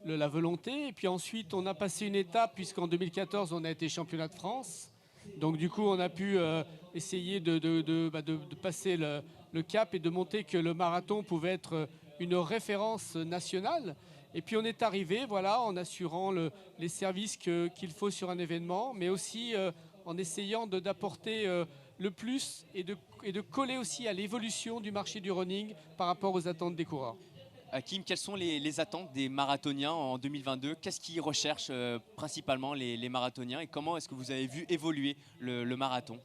la volonté. Et puis ensuite, on a passé une étape, puisqu'en 2014, on a été championnat de France. Donc du coup, on a pu essayer de passer le cap et de montrer que le marathon pouvait être une référence nationale. Et puis on est arrivé, voilà, en assurant les services qu'il faut sur un événement, mais aussi en essayant d'apporter le plus et de coller aussi à l'évolution du marché du running par rapport aux attentes des coureurs. Hakim, quelles sont les attentes des marathoniens en 2022 ? Qu'est-ce qu'ils recherchent principalement les marathoniens et comment est-ce que vous avez vu évoluer le marathon ?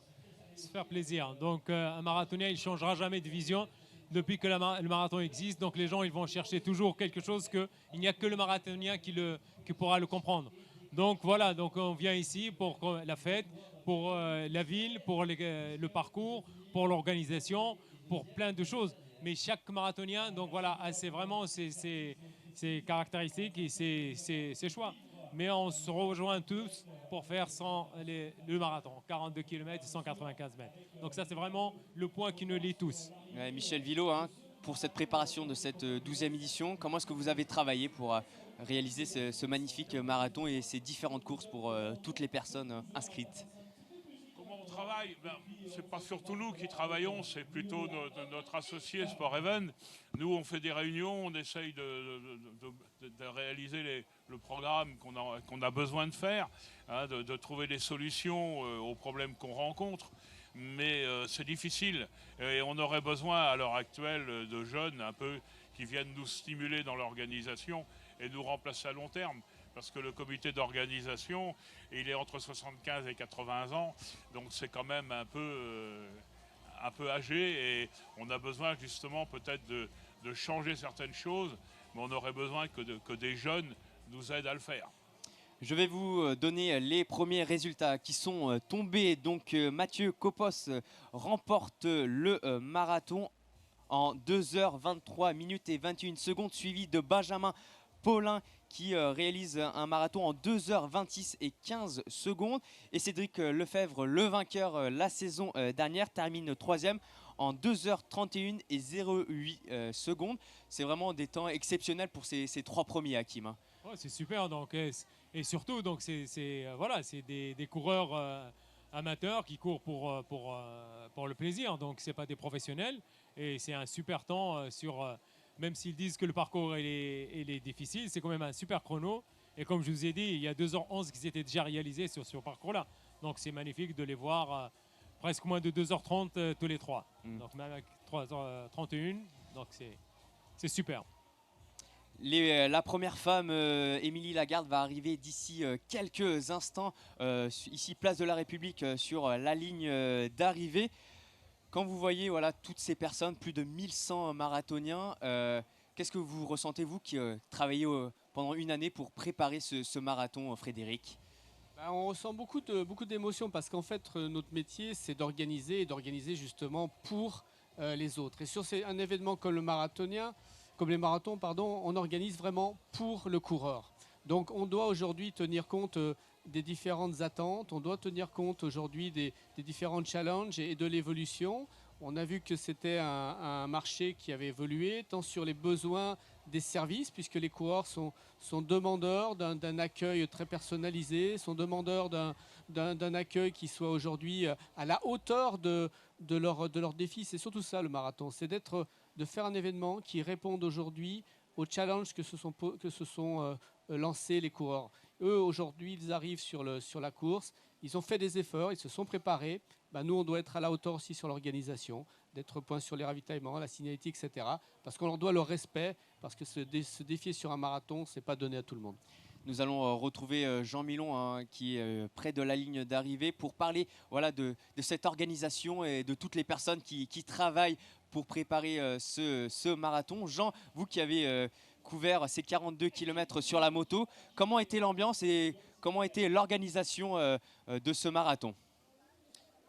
Se faire plaisir. Donc un marathonien, il ne changera jamais de vision depuis que le marathon existe. Donc les gens, ils vont chercher toujours quelque chose il n'y a que le marathonien qui pourra le comprendre. Donc voilà, donc on vient ici pour la fête, pour la ville, pour le parcours, pour l'organisation, pour plein de choses. Mais chaque marathonien, donc voilà, a vraiment ses caractéristiques et ses choix. Mais on se rejoint tous pour faire le marathon, 42 km et 195 mètres. Donc ça, c'est vraiment le point qui nous lie tous. Ouais, Michel Villot, hein, pour cette préparation de cette 12e édition, comment est-ce que vous avez travaillé pour réaliser ce magnifique marathon et ces différentes courses pour toutes les personnes inscrites? Comment on travaille? C'est pas surtout nous qui travaillons, c'est plutôt notre associé Sport Even. Nous, on fait des réunions, on essaye de réaliser le programme qu'on a besoin de faire, hein, de trouver des solutions aux problèmes qu'on rencontre. Mais c'est difficile et on aurait besoin à l'heure actuelle de jeunes un peu qui viennent nous stimuler dans l'organisation et nous remplacer à long terme. Parce que le comité d'organisation, il est entre 75 et 80 ans, donc c'est quand même un peu âgé et on a besoin justement peut-être de changer certaines choses, mais on aurait besoin que des jeunes nous aident à le faire. Je vais vous donner les premiers résultats qui sont tombés. Donc Mathieu Copos remporte le marathon en 2h23 minutes et 21 secondes, suivi de Benjamin Paulin qui réalise un marathon en 2h26 et 15 secondes. Et Cédric Lefebvre, le vainqueur la saison dernière, termine 3e en 2h31 et 08 secondes. C'est vraiment des temps exceptionnels pour ces 3 premiers, Hakim. Ouais, c'est super. Donc, et surtout, donc, c'est des coureurs amateurs qui courent pour le plaisir. Donc, ce n'est pas des professionnels. Et c'est un super temps même s'ils disent que le parcours il est difficile, c'est quand même un super chrono. Et comme je vous ai dit, il y a 2h11 qui s'étaient déjà réalisés sur ce parcours-là. Donc c'est magnifique de les voir presque moins de 2h30 tous les 3. Donc même avec 3h31, donc c'est super. La première femme, Émilie Lagarde, va arriver d'ici quelques instants, ici place de la République, sur la ligne d'arrivée. Quand vous voyez voilà, toutes ces personnes, plus de 1100 marathoniens, qu'est-ce que vous ressentez, vous qui travaillez pendant une année pour préparer ce marathon, Frédéric? On ressent beaucoup d'émotions parce qu'en fait, notre métier, c'est d'organiser justement pour les autres. Et sur un événement comme les marathons, on organise vraiment pour le coureur. Donc on doit aujourd'hui tenir compte des différentes attentes, on doit tenir compte aujourd'hui des différents challenges et de l'évolution. On a vu que c'était un marché qui avait évolué, tant sur les besoins des services, puisque les coureurs sont demandeurs d'un accueil très personnalisé, sont demandeurs d'un accueil qui soit aujourd'hui à la hauteur de leurs défis. C'est surtout ça le marathon, c'est de faire un événement qui réponde aujourd'hui aux challenges que se sont lancés les coureurs. Eux, aujourd'hui, ils arrivent sur la course, ils ont fait des efforts, ils se sont préparés. Nous, on doit être à la hauteur aussi sur l'organisation, d'être point sur les ravitaillements, la signalétique, etc. Parce qu'on leur doit le respect, parce que se défier sur un marathon, ce n'est pas donné à tout le monde. Nous allons retrouver Jean Milon, hein, qui est près de la ligne d'arrivée, pour parler voilà, de cette organisation et de toutes les personnes qui travaillent pour préparer ce marathon. Jean, vous qui avez couvert ces 42 km sur la moto, comment était l'ambiance et comment était l'organisation de ce marathon?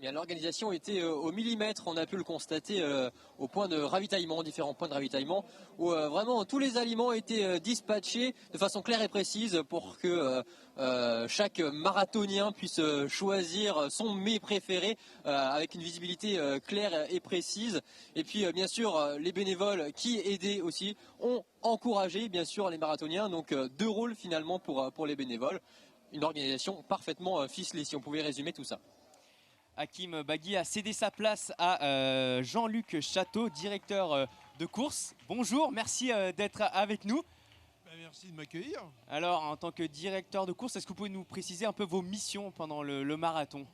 L'organisation était au millimètre, on a pu le constater au point de ravitaillement, différents points de ravitaillement, où vraiment tous les aliments étaient dispatchés de façon claire et précise pour que chaque marathonien puisse choisir son mets préféré avec une visibilité claire et précise. Et puis bien sûr les bénévoles qui aidaient aussi ont encouragé bien sûr les marathoniens, donc 2 rôles finalement pour les bénévoles. Une organisation parfaitement ficelée si on pouvait résumer tout ça. Hakim Bagui a cédé sa place à Jean-Luc Château, directeur de course. Bonjour, merci d'être avec nous. Merci de m'accueillir. Alors, en tant que directeur de course, est-ce que vous pouvez nous préciser un peu vos missions pendant le marathon?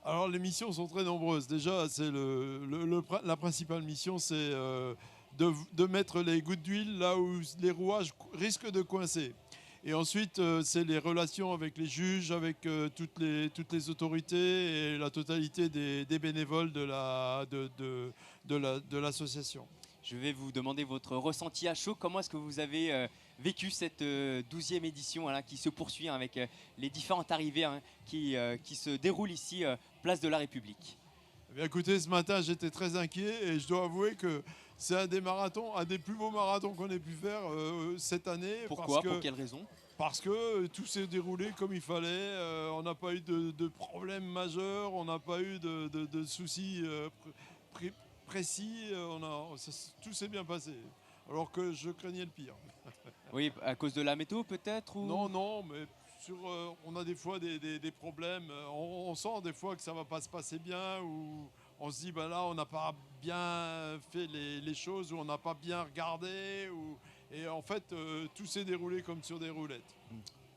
Alors, les missions sont très nombreuses. Déjà, c'est la principale mission, c'est de mettre les gouttes d'huile là où les rouages risquent de coincer. Et ensuite, c'est les relations avec les juges, avec toutes les autorités et la totalité des bénévoles de l'association. Je vais vous demander votre ressenti à chaud. Comment est-ce que vous avez vécu cette 12e édition qui se poursuit avec les différentes arrivées qui se déroulent ici, place de la République? Eh bien, écoutez, ce matin, j'étais très inquiet et je dois avouer que c'est un des plus beaux marathons qu'on ait pu faire cette année. Pourquoi? Pour quelle raison? Parce que tout s'est déroulé comme il fallait. On n'a pas eu de problèmes majeurs, on n'a pas eu de soucis précis. Tout s'est bien passé. Alors que je craignais le pire. Oui, à cause de la météo peut-être ou... Non, mais on a des fois des problèmes. On sent des fois que ça ne va pas se passer bien ou on se dit ben là on n'a pas bien fait les choses ou on n'a pas bien regardé. Et en fait tout s'est déroulé comme sur des roulettes.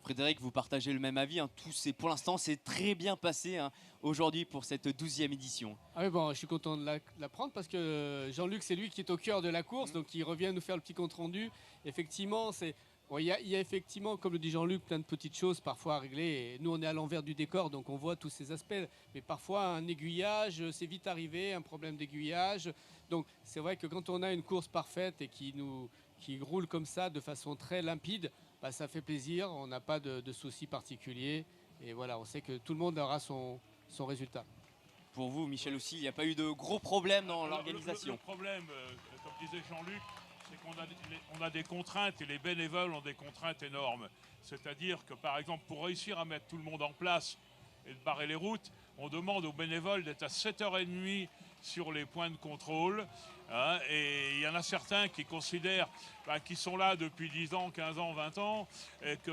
Frédéric, vous partagez le même avis, hein. Pour l'instant, c'est très bien passé, hein, aujourd'hui pour cette 12e édition. Ah oui, bon, je suis content de l'apprendre parce que Jean-Luc, c'est lui qui est au cœur de la course, donc il revient nous faire le petit compte-rendu. Effectivement, il y a effectivement, comme le dit Jean-Luc, plein de petites choses parfois à régler. Et nous, on est à l'envers du décor, donc on voit tous ces aspects. Mais parfois, un aiguillage, c'est vite arrivé, un problème d'aiguillage. Donc c'est vrai que quand on a une course parfaite et qui roule comme ça de façon très limpide, bah, ça fait plaisir, on n'a pas de soucis particuliers. Et voilà, on sait que tout le monde aura son résultat. Pour vous, Michel aussi, il n'y a pas eu de gros problèmes dans l'organisation? Le problème, comme disait Jean-Luc, c'est qu'on a des contraintes et les bénévoles ont des contraintes énormes. C'est-à-dire que par exemple, pour réussir à mettre tout le monde en place et de barrer les routes, on demande aux bénévoles d'être à 7h30 sur les points de contrôle. Hein, et il y en a certains qui considèrent qu'ils sont là depuis 10 ans, 15 ans, 20 ans, et que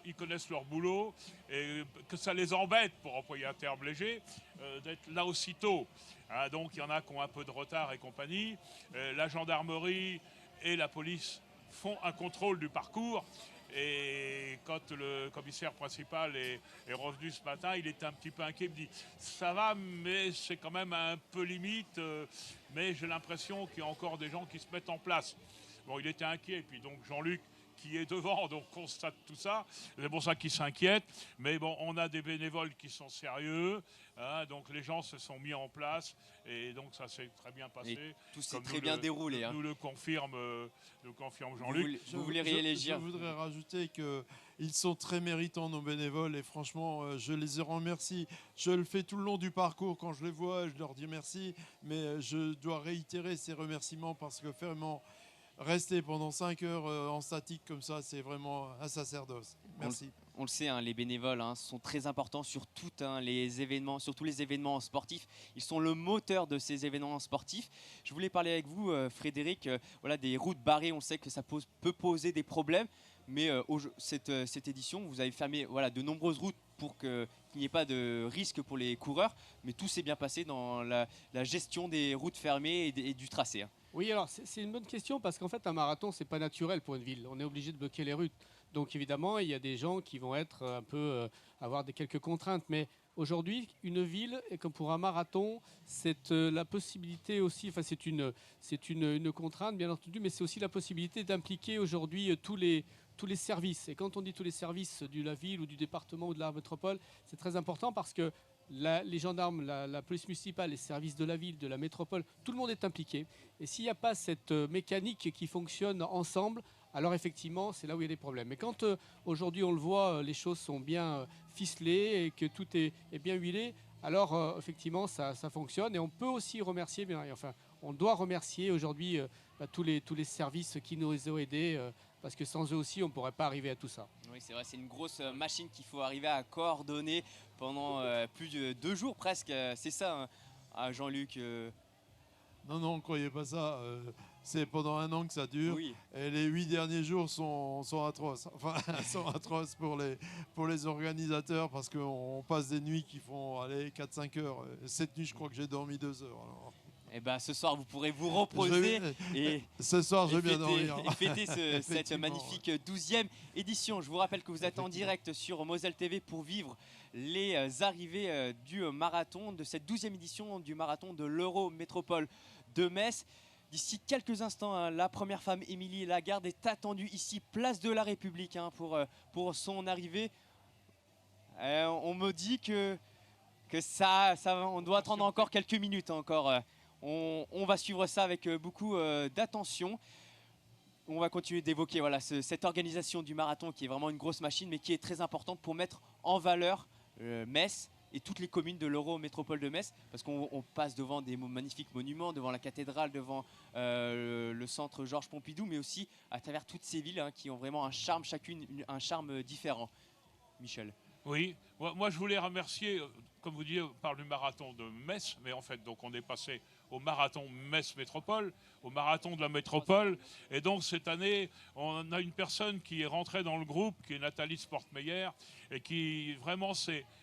ils connaissent leur boulot, et que ça les embête, pour employer un terme léger, d'être là aussitôt. Hein, donc il y en a qui ont un peu de retard et compagnie. La gendarmerie et la police font un contrôle du parcours. Et quand le commissaire principal est revenu ce matin, il était un petit peu inquiet. Il me dit « ça va, mais c'est quand même un peu limite, mais j'ai l'impression qu'il y a encore des gens qui se mettent en place ». Bon, il était inquiet. Et puis donc Jean-Luc, qui est devant, donc constate tout ça. C'est pour ça qu'il s'inquiète. Mais bon, on a des bénévoles qui sont sérieux. Hein, donc les gens se sont mis en place. Et donc ça s'est très bien passé. Et tout s'est très bien déroulé. Nous le confirme Jean-Luc. Vous voulez réagir? Je voudrais rajouter qu'ils sont très méritants, nos bénévoles. Et franchement, je les remercie. Je le fais tout le long du parcours. Quand je les vois, je leur dis merci. Mais je dois réitérer ces remerciements parce que vraiment... Rester pendant 5 heures en statique comme ça, c'est vraiment un sacerdoce. Merci. On le sait, hein, les bénévoles sont très importants sur tous les événements sportifs. Ils sont le moteur de ces événements sportifs. Je voulais parler avec vous, Frédéric, des routes barrées. On sait que ça peut poser des problèmes. Mais cette édition, vous avez fermé de nombreuses routes pour qu'il n'y ait pas de risque pour les coureurs. Mais tout s'est bien passé dans la gestion des routes fermées et du tracé. Hein. Oui, alors c'est une bonne question parce qu'en fait, un marathon, c'est pas naturel pour une ville. On est obligé de bloquer les routes. Donc évidemment, il y a des gens qui vont être un peu avoir quelques contraintes. Mais aujourd'hui, une ville, et comme pour un marathon, c'est la possibilité aussi, enfin c'est une contrainte bien entendu, mais c'est aussi la possibilité d'impliquer aujourd'hui tous les services. Et quand on dit tous les services de la ville ou du département ou de la métropole, c'est très important parce que les gendarmes, la police municipale, les services de la ville, de la métropole, tout le monde est impliqué. Et s'il n'y a pas cette mécanique qui fonctionne ensemble, alors effectivement, c'est là où il y a des problèmes. Mais quand aujourd'hui on le voit, les choses sont bien ficelées et que tout est bien huilé, alors effectivement ça fonctionne. Et on peut aussi remercier, on doit remercier aujourd'hui tous les services qui nous ont aidés. Parce que sans eux aussi, on ne pourrait pas arriver à tout ça. Oui, c'est vrai, c'est une grosse machine qu'il faut arriver à coordonner pendant plus de 2 jours presque. C'est ça, hein, Jean-Luc Non, ne croyez pas ça. C'est pendant 1 an que ça dure. Oui. Et les 8 derniers jours sont atroces. Enfin, sont atroces pour les organisateurs parce qu'on passe des nuits qui font 4-5 heures. Cette nuit, je crois que j'ai dormi 2 heures. Alors. Eh ben, ce soir, vous pourrez vous reposer ce soir, je vais bien dormir. Et fêter cette magnifique 12e édition. Je vous rappelle que vous êtes en direct sur Moselle TV pour vivre les arrivées du marathon, de cette 12e édition du marathon de l'Euro Métropole de Metz. D'ici quelques instants, hein, la première femme, Émilie Lagarde, est attendue ici, place de la République, hein, pour son arrivée. On me dit que ça, on doit attendre encore quelques minutes encore. On va suivre ça avec beaucoup d'attention. On va continuer d'évoquer cette organisation du marathon qui est vraiment une grosse machine mais qui est très importante pour mettre en valeur Metz et toutes les communes de l'Eurométropole de Metz, parce qu'on passe devant des magnifiques monuments, devant la cathédrale, devant le centre Georges Pompidou, mais aussi à travers toutes ces villes qui ont vraiment un charme, chacune un charme différent. Michel. Oui, moi je voulais remercier, comme vous dites, par le marathon de Metz, mais en fait donc on est passé au marathon Metz Métropole, au marathon de la métropole, et donc cette année on a une personne qui est rentrée dans le groupe, qui est Nathalie Sportmeyer, et qui vraiment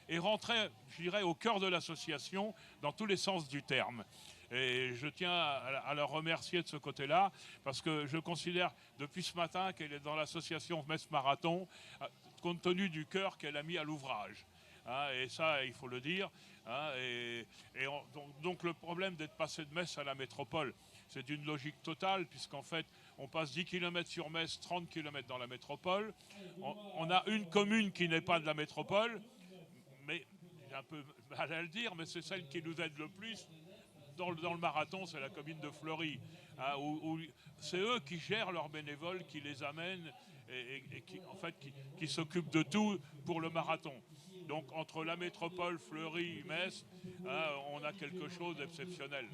est rentrée, je dirais, au cœur de l'association dans tous les sens du terme. Et je tiens à la remercier de ce côté-là, parce que je considère depuis ce matin qu'elle est dans l'association Metz Marathon, compte tenu du cœur qu'elle a mis à l'ouvrage. Hein, et ça, il faut le dire. Hein, donc le problème d'être passé de Metz à la métropole, c'est d'une logique totale, puisqu'en fait, on passe 10 km sur Metz, 30 km dans la métropole. On a une commune qui n'est pas de la métropole, mais j'ai un peu mal à le dire, mais c'est celle qui nous aide le plus. Dans le marathon, c'est la commune de Fleury. Hein, où c'est eux qui gèrent leurs bénévoles, qui les amènent et qui s'occupent de tout pour le marathon. Donc entre la métropole, Fleury, Metz, hein, on a quelque chose d'exceptionnel.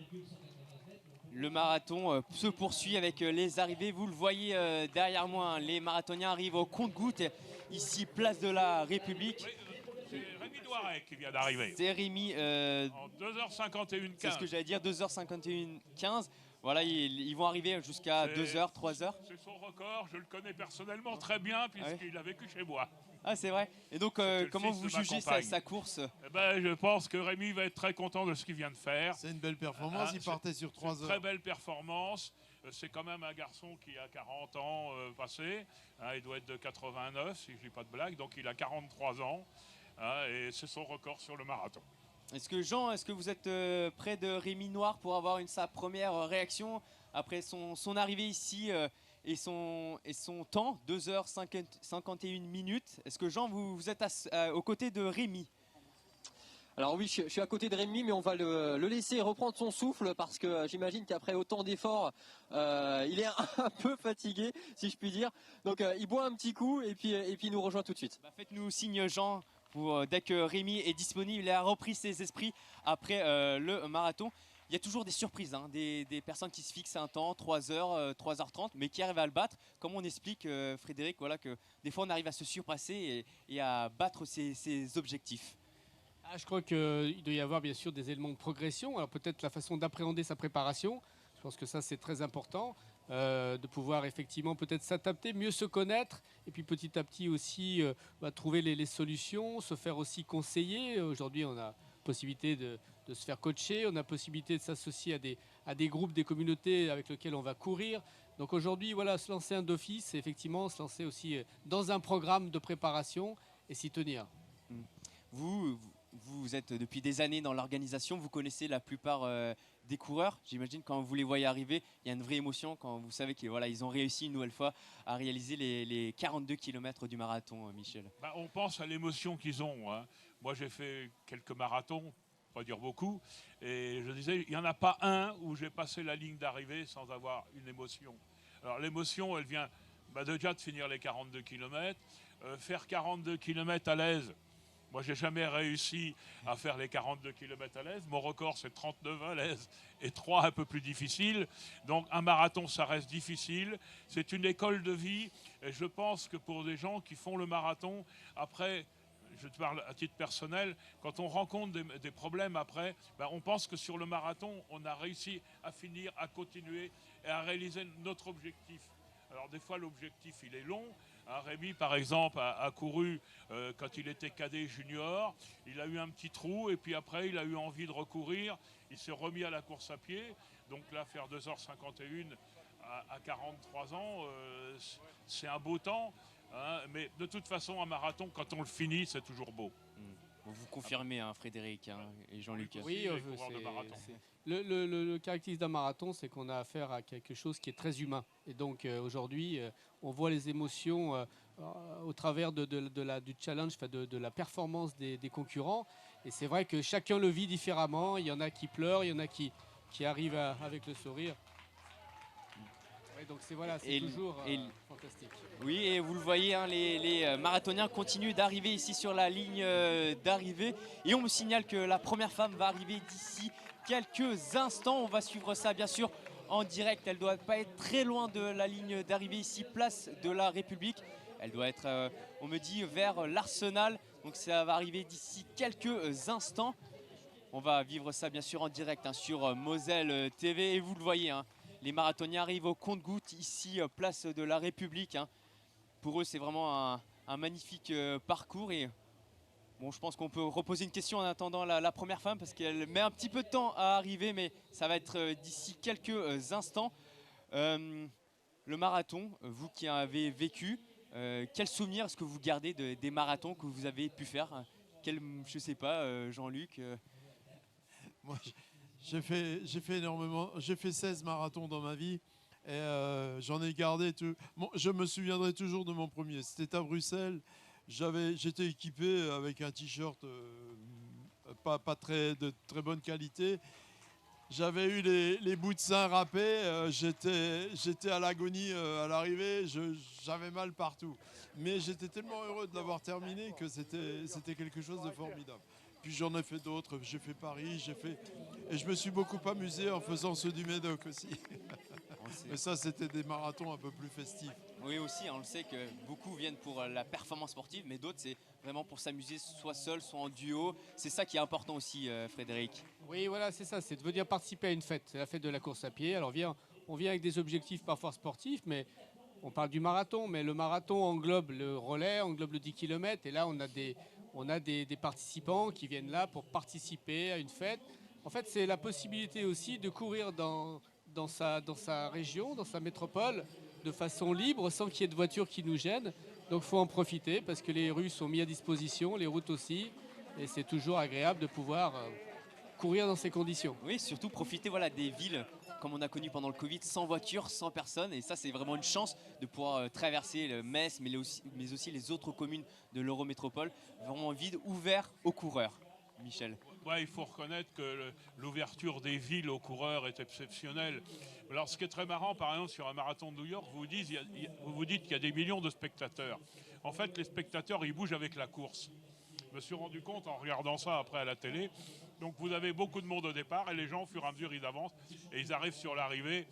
Le marathon se poursuit avec les arrivées. Vous le voyez derrière moi, hein, les marathoniens arrivent au compte-gouttes, ici, place de la République. Oui, c'est Rémi Douaret qui vient d'arriver. C'est Rémi. En 2h51. C'est ce que j'allais dire, 2h51-15. Voilà, ils vont arriver jusqu'à 2h, 3h. C'est son record, je le connais personnellement très bien puisqu'il a vécu chez moi. Ah, c'est vrai. Et donc, comment vous jugez sa course? Je pense que Rémi va être très content de ce qu'il vient de faire. C'est une belle performance, il partait sur 3 heures. Très belle performance. C'est quand même un garçon qui a 40 ans passé. Hein, il doit être de 89, si je ne dis pas de blague. Donc il a 43 ans. Hein, et c'est son record sur le marathon. Est-ce que Jean, est-ce que vous êtes près de Rémi Noir pour avoir sa première réaction après son arrivée ici et son temps, 2h51 minutes? Est-ce que Jean, vous êtes aux côtés de Rémi? Alors oui, je suis à côté de Rémi, mais on va le laisser reprendre son souffle parce que j'imagine qu'après autant d'efforts, il est un peu fatigué, si je puis dire. Donc il boit un petit coup et puis il nous rejoint tout de suite. Faites-nous signe, Jean, dès que Rémi est disponible. Il a repris ses esprits après le marathon. Il y a toujours des surprises, hein, des personnes qui se fixent un temps, 3h, 3h30, mais qui arrivent à le battre. Comme on explique, Frédéric, voilà, que des fois on arrive à se surpasser et à battre ses objectifs. Je crois qu'il doit y avoir bien sûr des éléments de progression. Alors peut-être la façon d'appréhender sa préparation. Je pense que ça c'est très important. De pouvoir effectivement peut-être s'adapter, mieux se connaître et puis petit à petit aussi trouver les solutions, se faire aussi conseiller. Aujourd'hui on a possibilité de se faire coacher, on a possibilité de s'associer à des groupes, des communautés avec lesquels on va courir. Donc aujourd'hui voilà, se lancer un d'office et effectivement se lancer aussi dans un programme de préparation et s'y tenir. Vous êtes depuis des années dans l'organisation, vous connaissez la plupart des coureurs. J'imagine quand vous les voyez arriver, il y a une vraie émotion quand vous savez qu'ils ont réussi une nouvelle fois à réaliser les 42 km du marathon, Michel. On pense à l'émotion qu'ils ont. Hein. Moi, j'ai fait quelques marathons, pas dire beaucoup, et je disais, il n'y en a pas un où j'ai passé la ligne d'arrivée sans avoir une émotion. Alors l'émotion, elle vient déjà de finir les 42 km, faire 42 km à l'aise. Moi, j'ai jamais réussi à faire les 42 km à l'aise. Mon record, c'est 39 à l'aise et 3 un peu plus difficiles. Donc, un marathon, ça reste difficile. C'est une école de vie. Et je pense que pour des gens qui font le marathon, après, je te parle à titre personnel, quand on rencontre des problèmes après, on pense que sur le marathon, on a réussi à finir, à continuer et à réaliser notre objectif. Alors, des fois, l'objectif, il est long. Rémi, par exemple, a couru quand il était cadet junior. Il a eu un petit trou et puis après, il a eu envie de recourir. Il s'est remis à la course à pied. Donc là, faire 2h51 à 43 ans, c'est un beau temps. Hein, mais de toute façon, un marathon, quand on le finit, c'est toujours beau. Vous confirmez, hein, Frédéric et Jean-Luc. Oui, le caractéristique d'un marathon, c'est qu'on a affaire à quelque chose qui est très humain. Et donc aujourd'hui, on voit les émotions au travers du challenge, de la performance des concurrents. Et c'est vrai que chacun le vit différemment. Il y en a qui pleurent, il y en a qui arrivent avec le sourire. Donc c'est toujours fantastique. Oui, et vous le voyez, hein, les marathoniens continuent d'arriver ici sur la ligne d'arrivée. Et on me signale que la première femme va arriver d'ici quelques instants. On va suivre ça bien sûr en direct. Elle doit pas être très loin de la ligne d'arrivée ici, place de la République. Elle doit être, on me dit, vers l'Arsenal. Donc ça va arriver d'ici quelques instants. On va vivre ça bien sûr en direct hein, sur Moselle TV. Et vous le voyez, hein, les marathoniens arrivent au compte-gouttes ici, place de la République. Hein. Pour eux, c'est vraiment un magnifique parcours. Et bon, je pense qu'on peut reposer une question en attendant la première femme parce qu'elle met un petit peu de temps à arriver, mais ça va être d'ici quelques instants. Le marathon, vous qui avez vécu, quel souvenir est-ce que vous gardez des marathons que vous avez pu faire? Je sais pas, Jean-Luc Moi, j'ai fait énormément. J'ai fait 16 marathons dans ma vie et j'en ai gardé tout. Bon, je me souviendrai toujours de mon premier. C'était à Bruxelles. J'étais équipé avec un t-shirt pas de très bonne qualité. J'avais eu les bouts de seins râpés. J'étais à l'agonie à l'arrivée. J'avais mal partout. Mais j'étais tellement heureux de l'avoir terminé que c'était quelque chose de formidable. Puis j'en ai fait d'autres, j'ai fait Paris, et je me suis beaucoup amusé en faisant ceux du Médoc aussi. Mais ça, c'était des marathons un peu plus festifs. Oui, aussi, on le sait que beaucoup viennent pour la performance sportive, mais d'autres, c'est vraiment pour s'amuser, soit seul, soit en duo. C'est ça qui est important aussi, Frédéric. Oui, voilà, c'est ça, c'est de venir participer à une fête. C'est la fête de la course à pied. Alors on vient avec des objectifs parfois sportifs, mais on parle du marathon, mais le marathon englobe le relais, englobe le 10 km, et là, on a des participants qui viennent là pour participer à une fête. En fait, c'est la possibilité aussi de courir dans sa région, dans sa métropole, de façon libre, sans qu'il y ait de voitures qui nous gênent. Donc il faut en profiter parce que les rues sont mises à disposition, les routes aussi. Et c'est toujours agréable de pouvoir courir dans ces conditions. Oui, surtout profiter des villes comme on a connu pendant le Covid, sans voiture, sans personne. Et ça, c'est vraiment une chance de pouvoir traverser le Metz, mais aussi les autres communes de l'Eurométropole, vraiment vide, ouvert aux coureurs. Michel. Ouais, il faut reconnaître que l'ouverture des villes aux coureurs est exceptionnelle. Alors, ce qui est très marrant, par exemple, sur un marathon de New York, vous vous dites qu'il y a des millions de spectateurs. En fait, les spectateurs, ils bougent avec la course. Je me suis rendu compte en regardant ça après à la télé. Donc, vous avez beaucoup de monde au départ et les gens, au fur et à mesure, ils avancent et ils arrivent sur l'arrivée.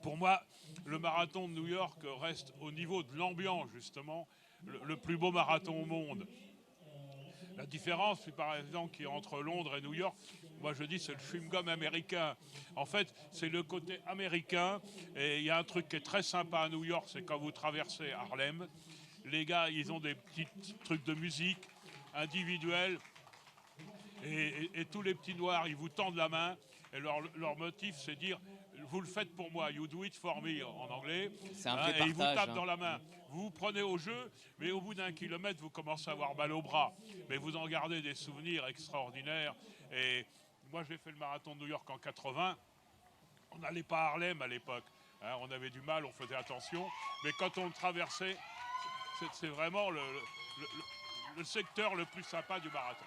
Pour moi, le marathon de New York reste au niveau de l'ambiance, justement, le plus beau marathon au monde. La différence, par exemple, qui est entre Londres et New York, moi je dis c'est le chewing-gum américain. En fait, c'est le côté américain. Et il y a un truc qui est très sympa à New York, c'est quand vous traversez Harlem, les gars, ils ont des petits trucs de musique individuels. Et tous les petits noirs, ils vous tendent la main. Et leur motif, c'est dire, vous le faites pour moi, you do it for me en anglais. C'est un vrai partage, et ils vous tapent dans la main. Vous vous prenez au jeu, mais au bout d'un kilomètre, vous commencez à avoir mal au bras. Mais vous en gardez des souvenirs extraordinaires. Et moi, j'ai fait le marathon de New York en 80. On n'allait pas à Harlem à l'époque. Hein, on avait du mal, on faisait attention. Mais quand on le traversait, c'est vraiment le secteur le plus sympa du marathon.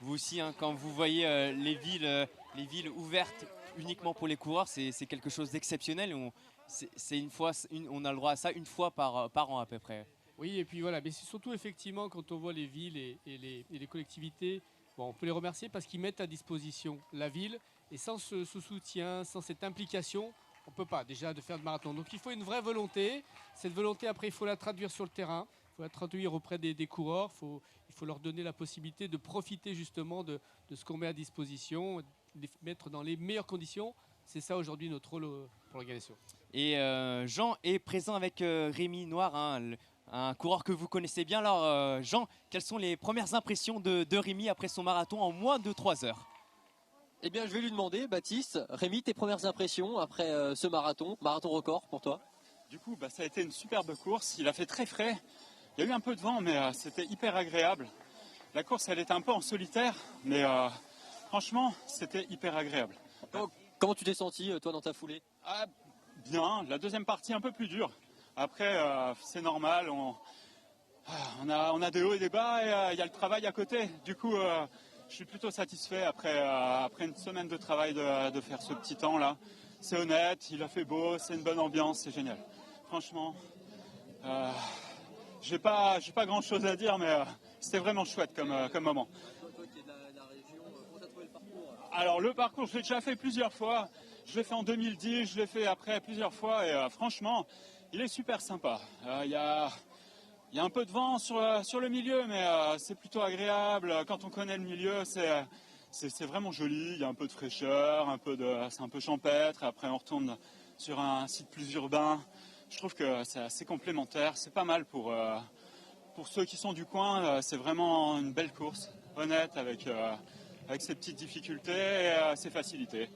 Vous aussi, hein, quand vous voyez les villes ouvertes uniquement pour les coureurs, c'est quelque chose d'exceptionnel. On a le droit à ça une fois par an à peu près. Oui, et puis voilà, mais c'est surtout effectivement quand on voit les villes et les collectivités, bon, on peut les remercier parce qu'ils mettent à disposition la ville. Et sans ce soutien, sans cette implication, on ne peut pas déjà de faire de marathon. Donc il faut une vraie volonté. Cette volonté, après, il faut la traduire sur le terrain. Il faut la traduire auprès des coureurs. Il faut leur donner la possibilité de profiter justement de ce qu'on met à disposition, de les mettre dans les meilleures conditions. C'est ça aujourd'hui notre rôle pour l'organisation. Et Jean est présent avec Rémi Noir, hein, un coureur que vous connaissez bien. Alors Jean, quelles sont les premières impressions de Rémi après son marathon en moins de 3 heures? Eh bien, je vais lui demander, Baptiste, Rémi, tes premières impressions après ce marathon record pour toi? Du coup, ça a été une superbe course. Il a fait très frais. Il y a eu un peu de vent, mais c'était hyper agréable. La course, elle était un peu en solitaire, mais franchement, c'était hyper agréable. Donc, comment tu t'es senti, toi, dans ta foulée? Bien, la deuxième partie un peu plus dure. Après, c'est normal, on a des hauts et des bas, et il y a le travail à côté. Du coup, je suis plutôt satisfait après une semaine de travail de faire ce petit temps-là. c'est honnête, il a fait beau, c'est une bonne ambiance, c'est génial. Franchement, j'ai pas grand chose à dire, mais c'était vraiment chouette comme moment. Alors le parcours, je l'ai déjà fait plusieurs fois. Je l'ai fait en 2010, je l'ai fait après plusieurs fois et franchement, il est super sympa. Il y a un peu de vent sur le milieu, mais c'est plutôt agréable. Quand on connaît le milieu, c'est vraiment joli. Il y a un peu de fraîcheur, c'est un peu champêtre. Et après, on retourne sur un site plus urbain. Je trouve que c'est assez complémentaire. C'est pas mal pour ceux qui sont du coin. C'est vraiment une belle course, honnête, avec ses petites difficultés et ses facilités.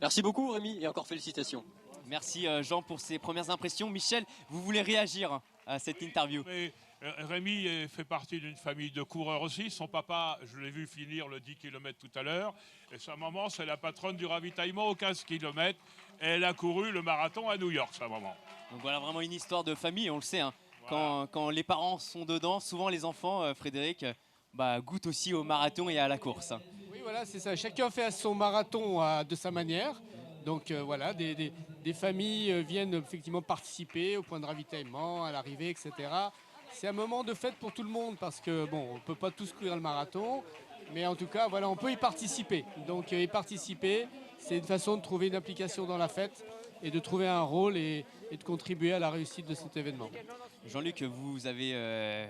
Merci beaucoup Rémi et encore félicitations. Merci Jean pour ces premières impressions. Michel, vous voulez réagir à cette interview? Mais, Rémi fait partie d'une famille de coureurs aussi. Son papa, je l'ai vu finir le 10 km tout à l'heure. Et sa maman, c'est la patronne du ravitaillement aux 15 km. Et elle a couru le marathon à New York, sa maman. Donc voilà vraiment une histoire de famille, on le sait. Hein. Voilà. Quand les parents sont dedans, souvent les enfants, Frédéric, goûtent aussi au marathon et à la course. Oui, voilà, c'est ça. Chacun fait son marathon de sa manière. Donc voilà, des familles viennent effectivement participer au point de ravitaillement, à l'arrivée, etc. C'est un moment de fête pour tout le monde parce que bon, on peut pas tous courir le marathon, mais en tout cas, voilà, on peut y participer. Donc y participer, c'est une façon de trouver une application dans la fête et de trouver un rôle et de contribuer à la réussite de cet événement. Jean-Luc, vous avez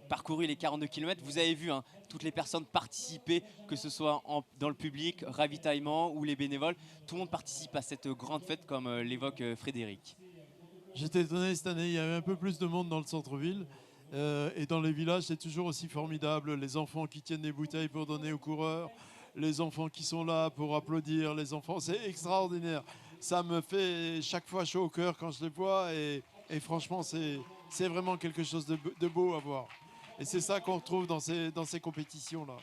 parcouru les 42 km, vous avez vu toutes les personnes participer, que ce soit dans le public, ravitaillement ou les bénévoles. Tout le monde participe à cette grande fête comme l'évoque Frédéric. J'étais étonné cette année, il y avait un peu plus de monde dans le centre-ville. Et dans les villages, c'est toujours aussi formidable. Les enfants qui tiennent des bouteilles pour donner aux coureurs, les enfants qui sont là pour applaudir, les enfants, c'est extraordinaire. Ça me fait chaque fois chaud au cœur quand je les vois et franchement, c'est vraiment quelque chose de beau à voir. Et c'est ça qu'on retrouve dans ces compétitions-là.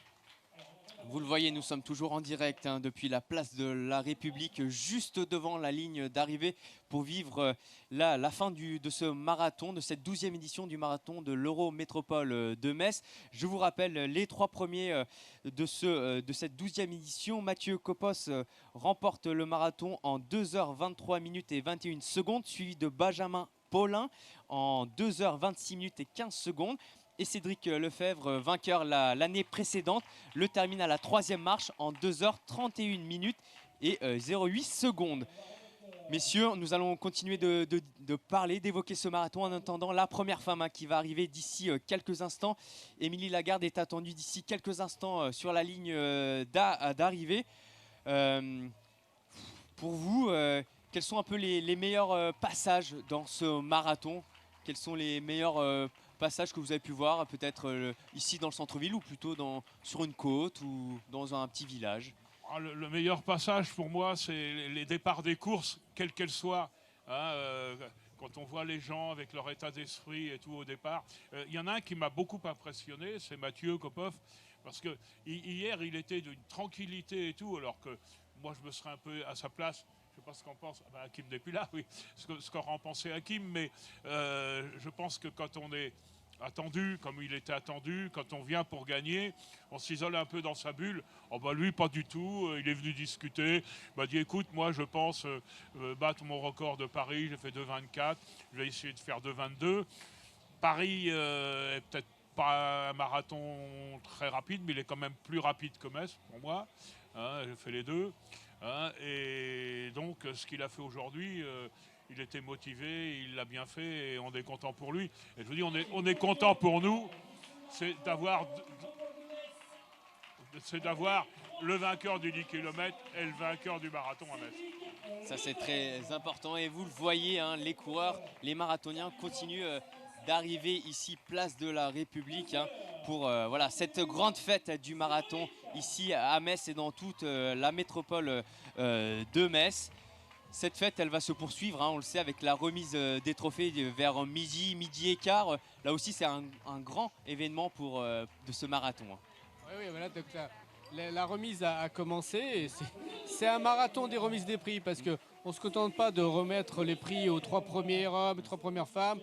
Vous le voyez, nous sommes toujours en direct depuis la place de la République, juste devant la ligne d'arrivée pour vivre la fin de ce marathon, de cette 12e édition du marathon de l'Eurométropole de Metz. Je vous rappelle les 3 premiers de cette 12e édition. Mathieu Copos remporte le marathon en 2h23 minutes et 21 secondes, suivi de Benjamin Paulin en 2h26 minutes et 15 secondes. Et Cédric Lefebvre, vainqueur l'année précédente, le termine à la 3e marche en 2h31 minutes et 08 secondes. Messieurs, nous allons continuer de parler, d'évoquer ce marathon en attendant la première femme qui va arriver d'ici quelques instants. Émilie Lagarde est attendue d'ici quelques instants sur la ligne d'arrivée. Pour vous, quels sont un peu les meilleurs passages dans ce marathon? Quels sont les meilleurs passages que vous avez pu voir, peut-être ici dans le centre-ville ou plutôt sur une côte ou dans un petit village? Le meilleur passage pour moi, c'est les départs des courses, quelles qu'elles soient. Quand on voit les gens avec leur état d'esprit et tout au départ. Il y en a un qui m'a beaucoup impressionné, c'est Mathieu Kopov, parce que hier, il était d'une tranquillité et tout, alors que moi, je me serais un peu à sa place. Je ne sais pas ce qu'en pense. Hakim n'est plus là, oui. Ce qu'aura en pensé Hakim, mais je pense que quand on est attendu, comme il était attendu, quand on vient pour gagner, on s'isole un peu dans sa bulle. Lui, pas du tout. Il est venu discuter. Il m'a dit, écoute, moi, je pense battre mon record de Paris. J'ai fait 2,24. Je vais essayer de faire 2,22. Paris est peut-être pas un marathon très rapide, mais il est quand même plus rapide que Metz, pour moi. J'ai fait les deux. Et donc, ce qu'il a fait aujourd'hui, il était motivé, il l'a bien fait et on est content pour lui. Et je vous dis, on est content pour nous, c'est d'avoir le vainqueur du 10 km et le vainqueur du marathon à Metz. Ça, c'est très important et vous le voyez, les coureurs, les marathoniens continuent d'arriver ici, place de la République, pour cette grande fête du marathon ici à Metz et dans toute la métropole de Metz. Cette fête, elle va se poursuivre, on le sait, avec la remise des trophées vers midi et quart. Là aussi, c'est un grand événement de ce marathon. Oui, voilà, donc la remise a commencé. Et c'est un marathon des remises des prix parce qu'on ne se contente pas de remettre les prix aux 3 premiers hommes, 3 premières femmes.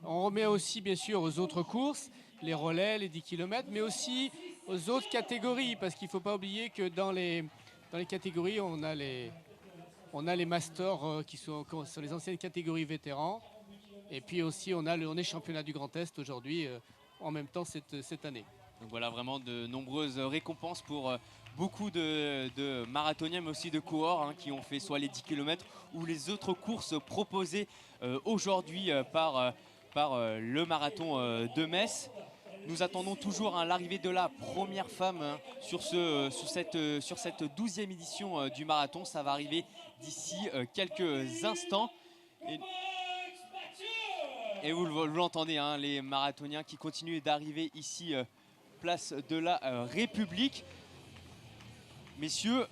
On remet aussi, bien sûr, aux autres courses, les relais, les 10 km, mais aussi aux autres catégories, parce qu'il ne faut pas oublier que dans les catégories, on a on a les masters qui sont sur les anciennes catégories vétérans. Et puis aussi, on est championnat du Grand Est aujourd'hui, en même temps cette année. Donc voilà, vraiment de nombreuses récompenses pour beaucoup de marathoniens, mais aussi de coureurs hein, qui ont fait soit les 10 km ou les autres courses proposées aujourd'hui par le marathon de Metz. Nous attendons toujours hein, l'arrivée de la première femme hein, sur cette 12e édition du marathon. Ça va arriver d'ici quelques instants. Et vous l'entendez, hein, les marathoniens qui continuent d'arriver ici, place de la République. Messieurs,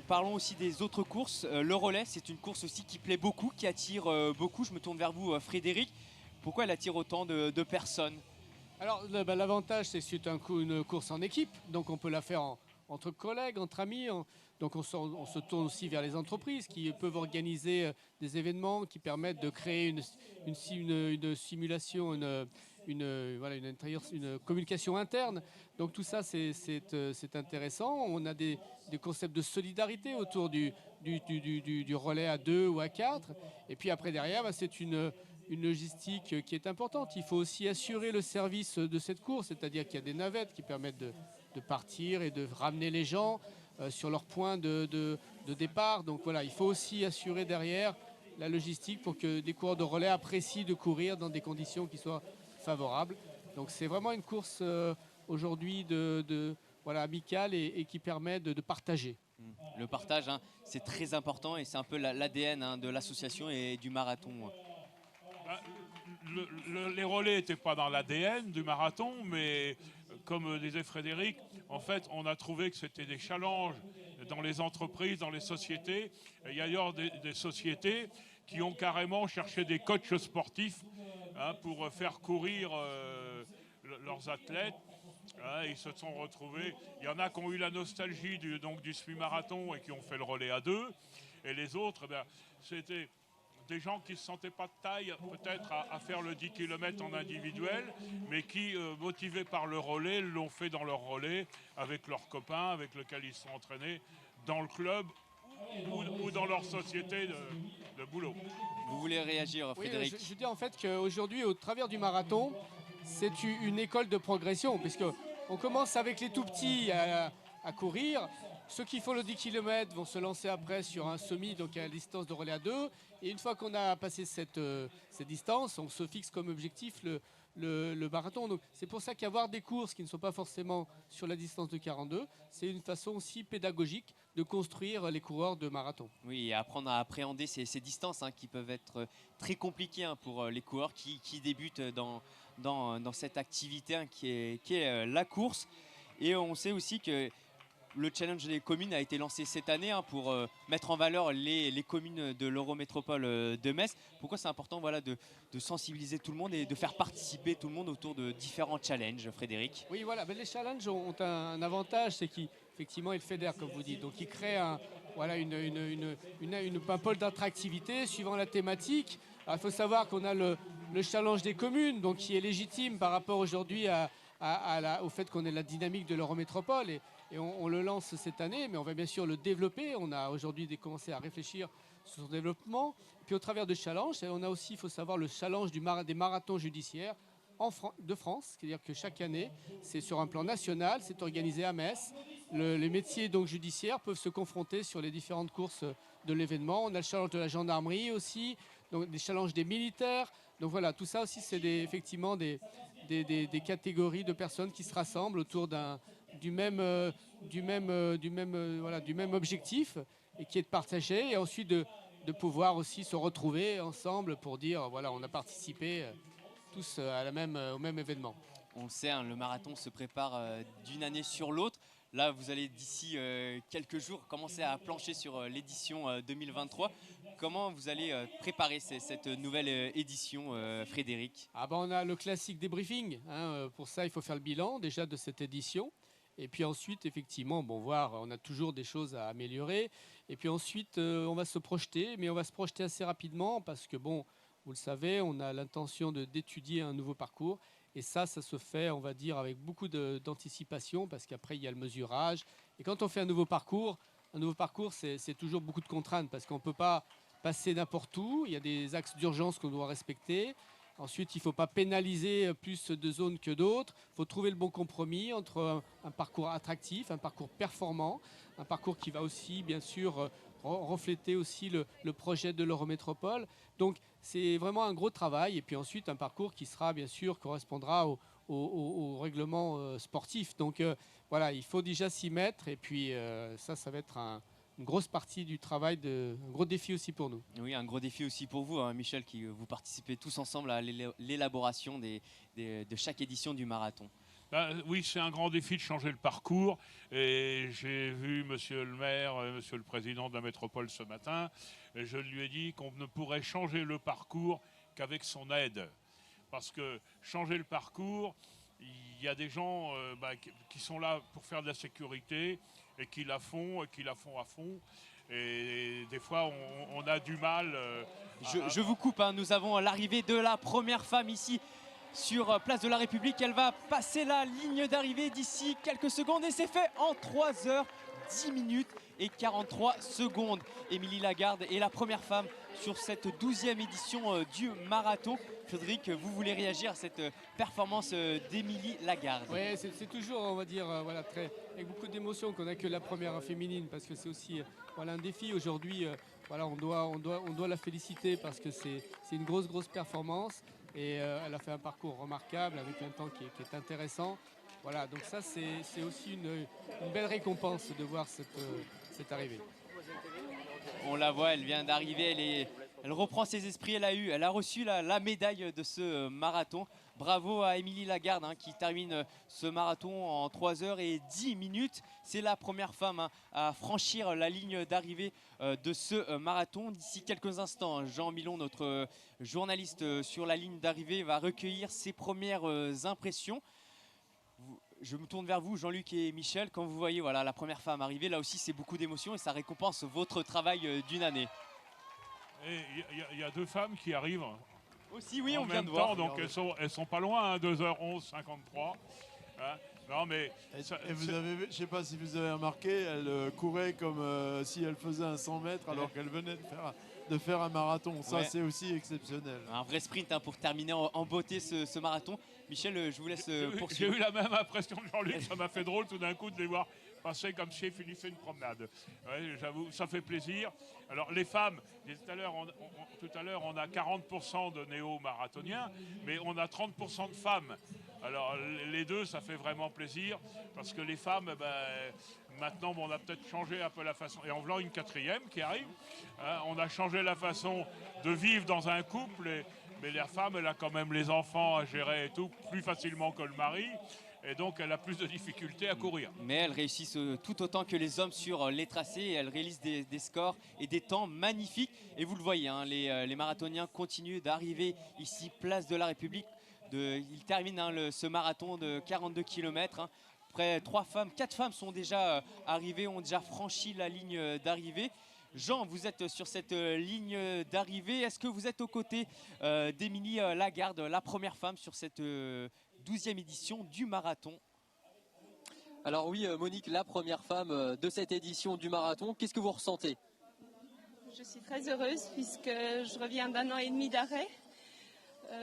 parlons aussi des autres courses. Le relais, c'est une course aussi qui plaît beaucoup, qui attire beaucoup. Je me tourne vers vous, Frédéric. Pourquoi elle attire autant de personnes? Alors, l'avantage, c'est que c'est une course en équipe. Donc, on peut la faire entre collègues, entre amis. Donc, on se tourne aussi vers les entreprises qui peuvent organiser des événements qui permettent de créer une simulation, une communication interne. Donc tout ça, c'est intéressant. On a des concepts de solidarité autour du relais à 2 ou à 4. Et puis après, derrière, c'est une logistique qui est importante. Il faut aussi assurer le service de cette course, c'est-à-dire qu'il y a des navettes qui permettent de partir et de ramener les gens sur leur point de départ. Donc voilà, il faut aussi assurer derrière la logistique pour que les coureurs de relais apprécient de courir dans des conditions qui soient favorables. Donc c'est vraiment une course aujourd'hui amicale et qui permet de partager. Le partage, hein, c'est très important et c'est un peu l'ADN hein, de l'association et du marathon. Les relais n'étaient pas dans l'ADN du marathon, mais comme disait Frédéric, en fait, on a trouvé que c'était des challenges dans les entreprises, dans les sociétés. Il y a d'ailleurs des sociétés qui ont carrément cherché des coachs sportifs hein, pour faire courir leurs athlètes. Hein, ils se sont retrouvés. Il y en a qui ont eu la nostalgie du semi-marathon et qui ont fait le relais à 2. Et les autres, c'était des gens qui ne se sentaient pas de taille peut-être à faire le 10 km en individuel, mais qui, motivés par le relais, l'ont fait dans leur relais avec leurs copains avec lesquels ils sont entraînés dans le club ou dans leur société de boulot. Vous voulez réagir, Frédéric? Oui, je dis en fait qu'aujourd'hui, au travers du marathon, c'est une école de progression, puisqu'on commence avec les tout petits à courir. Ceux qui font le 10 km vont se lancer après sur un semi, donc à la distance de relais à 2. Et une fois qu'on a passé cette distance, on se fixe comme objectif le marathon. Donc c'est pour ça qu'avoir des courses qui ne sont pas forcément sur la distance de 42, c'est une façon aussi pédagogique de construire les coureurs de marathon. Oui, et apprendre à appréhender ces distances hein, qui peuvent être très compliquées hein, pour les coureurs qui débutent dans cette activité hein, qui est la course. Et on sait aussi que le challenge des communes a été lancé cette année hein, pour mettre en valeur les communes de l'Eurométropole de Metz. Pourquoi c'est important de sensibiliser tout le monde et de faire participer tout le monde autour de différents challenges, Frédéric? Oui, voilà, les challenges ont un avantage, c'est qu'effectivement ils fédèrent, comme vous dites. Donc ils créent un pôle d'attractivité suivant la thématique. Il faut savoir qu'on a le challenge des communes, donc qui est légitime par rapport aujourd'hui au fait qu'on ait la dynamique de l'Eurométropole. Et on le lance cette année, mais on va bien sûr le développer. On a aujourd'hui commencé à réfléchir sur son développement. Puis au travers de challenge, on a aussi, il faut savoir, le challenge des marathons judiciaires de France. C'est-à-dire que chaque année, c'est sur un plan national, c'est organisé à Metz. Les métiers donc judiciaires peuvent se confronter sur les différentes courses de l'événement. On a le challenge de la gendarmerie aussi, donc des challenges des militaires. Donc voilà, tout ça aussi, c'est effectivement des catégories de personnes qui se rassemblent autour du même objectif et qui est de partager et ensuite de pouvoir aussi se retrouver ensemble pour dire voilà, on a participé tous au même événement. On le sait, hein, le marathon se prépare d'une année sur l'autre. Là, vous allez d'ici quelques jours commencer à plancher sur l'édition 2023. Comment vous allez préparer cette nouvelle édition, Frédéric? On a le classique débriefing. Hein, pour ça, il faut faire le bilan déjà de cette édition. Et puis ensuite, effectivement, on a toujours des choses à améliorer. Et puis ensuite, on va se projeter, mais on va se projeter assez rapidement parce que, vous le savez, on a l'intention d'étudier un nouveau parcours. Et ça se fait, on va dire, avec beaucoup d'anticipation parce qu'après, il y a le mesurage. Et quand on fait un nouveau parcours un nouveau parcours, c'est toujours beaucoup de contraintes parce qu'on ne peut pas passer n'importe où. Il y a des axes d'urgence qu'on doit respecter. Ensuite, il ne faut pas pénaliser plus de zones que d'autres. Il faut trouver le bon compromis entre un parcours attractif, un parcours performant, un parcours qui va aussi, bien sûr, refléter aussi le projet de l'Eurométropole. Donc, c'est vraiment un gros travail. Et puis ensuite, un parcours qui sera, bien sûr, correspondra au règlement sportif. Donc, voilà, il faut déjà s'y mettre. Et puis, ça va être une grosse partie du travail, un gros défi aussi pour nous. Oui, un gros défi aussi pour vous, hein, Michel, qui vous participez tous ensemble à l'élaboration de chaque édition du marathon. Oui, c'est un grand défi de changer le parcours. Et j'ai vu monsieur le maire, monsieur le président de la métropole ce matin. Et je lui ai dit qu'on ne pourrait changer le parcours qu'avec son aide. Parce que changer le parcours, il y a des gens qui sont là pour faire de la sécurité et qui la font à fond. Et des fois, on a du mal. Je vous coupe, hein, nous avons l'arrivée de la première femme ici sur Place de la République. Elle va passer la ligne d'arrivée d'ici quelques secondes et c'est fait en 3 heures, 10 minutes et 43 secondes. Émilie Lagarde est la première femme sur cette 12e édition du marathon. Frédéric, vous voulez réagir à cette performance d'Émilie Lagarde? Oui, c'est toujours, on va dire, avec beaucoup d'émotion qu'on n'a que la première féminine, parce que c'est aussi un défi aujourd'hui. On doit la féliciter parce que c'est une grosse performance et elle a fait un parcours remarquable avec un temps qui est intéressant. Voilà, donc ça c'est aussi une belle récompense de voir cette arrivée. On la voit, elle vient d'arriver, elle reprend ses esprits, elle a reçu la médaille de ce marathon. Bravo à Émilie Lagarde qui termine ce marathon en 3 heures et 10 minutes. C'est la première femme à franchir la ligne d'arrivée de ce marathon. D'ici quelques instants, Jean Milon, notre journaliste sur la ligne d'arrivée, va recueillir ses premières impressions. Je me tourne vers vous, Jean-Luc et Michel. Quand vous voyez la première femme arriver, là aussi c'est beaucoup d'émotions et ça récompense votre travail d'une année. Il y a 2 femmes qui arrivent aussi, oui, en on vient même de temps, voir. donc elles sont pas loin, 2h11, 53. Non, mais et vous avez, je ne sais pas si vous avez remarqué, elle courait comme si elle faisait un 100 mètres alors qu'elle venait de faire un marathon. Ça, c'est aussi exceptionnel. Un vrai sprint pour terminer en beauté ce marathon. Michel, je vous laisse poursuivre. J'ai eu la même impression que Jean-Luc. Ça m'a fait drôle tout d'un coup de les voir passer comme si ils finissaient une promenade. Ouais, j'avoue, ça fait plaisir. Alors les femmes, tout à l'heure, on a 40% de néo-marathoniens, mais on a 30% de femmes. Alors les deux, ça fait vraiment plaisir, parce que les femmes, maintenant, on a peut-être changé un peu la façon, et en voulant une 4e qui arrive, on a changé la façon de vivre dans un couple, mais la femme, elle a quand même les enfants à gérer et tout, plus facilement que le mari. Et donc, elle a plus de difficultés à courir. Mais elles réussissent tout autant que les hommes sur les tracés. Et elles réalisent des scores et des temps magnifiques. Et vous le voyez, les marathoniens continuent d'arriver ici, Place de la République. Ils terminent ce marathon de 42 km. Après 4 femmes sont déjà arrivées, ont déjà franchi la ligne d'arrivée. Jean, vous êtes sur cette ligne d'arrivée. Est-ce que vous êtes aux côtés d'Émilie Lagarde, la première femme sur cette 12e édition du marathon? Alors oui, Monique, la première femme de cette édition du marathon, qu'est-ce que vous ressentez? Je suis très heureuse puisque je reviens d'1 an et demi d'arrêt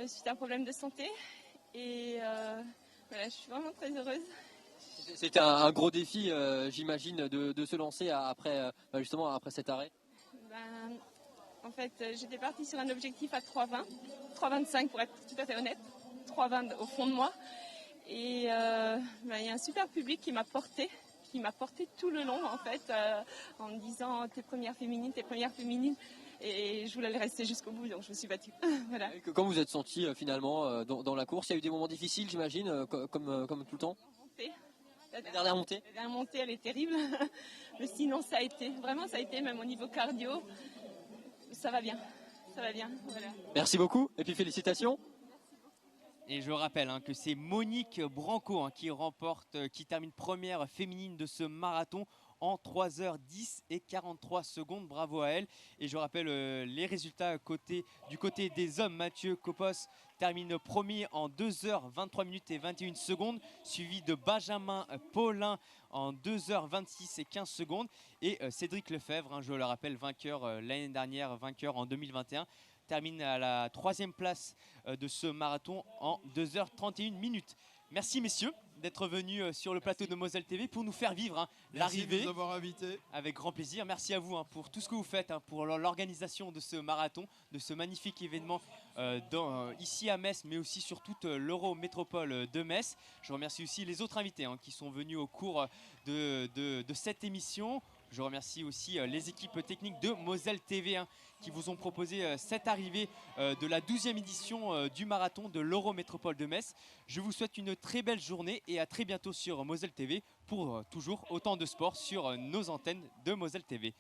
suite à un problème de santé. Et je suis vraiment très heureuse. C'était un gros défi, j'imagine, de se lancer après cet arrêt. En fait, j'étais partie sur un objectif à 3,20, 3,25 pour être tout à fait honnête, 3,20 au fond de moi. Et il y a un super public qui m'a porté tout le long en fait, en me disant tes premières féminines. Et je voulais le rester jusqu'au bout, donc je me suis battue. Voilà. Comment vous êtes sentie finalement dans la course? Il y a eu des moments difficiles, j'imagine, comme tout le temps. La dernière montée. La dernière montée, elle est terrible. Mais sinon, ça a été, même au niveau cardio, ça va bien. Voilà. Merci beaucoup, et puis félicitations. Et je rappelle que c'est Monique Branco qui termine première féminine de ce marathon en 3h10 et 43 secondes. Bravo à elle. Et je rappelle les résultats du côté des hommes. Mathieu Copos termine premier en 2h23 minutes et 21 secondes, suivi de Benjamin Paulin en 2h26 et 15 secondes. Et Cédric Lefebvre, je le rappelle, vainqueur l'année dernière, vainqueur en 2021, termine à la 3e place de ce marathon en 2h31 minutes. Merci messieurs d'être venus sur le plateau de Moselle TV pour nous faire vivre l'arrivée. Merci de nous avoir invités. Avec grand plaisir. Merci à vous pour tout ce que vous faites, pour l'organisation de ce marathon, de ce magnifique événement ici à Metz, mais aussi sur toute l'Eurométropole de Metz. Je remercie aussi les autres invités qui sont venus au cours de cette émission. Je remercie aussi les équipes techniques de Moselle TV qui vous ont proposé cette arrivée de la 12e édition du marathon de l'Eurométropole de Metz. Je vous souhaite une très belle journée et à très bientôt sur Moselle TV pour toujours autant de sport sur nos antennes de Moselle TV.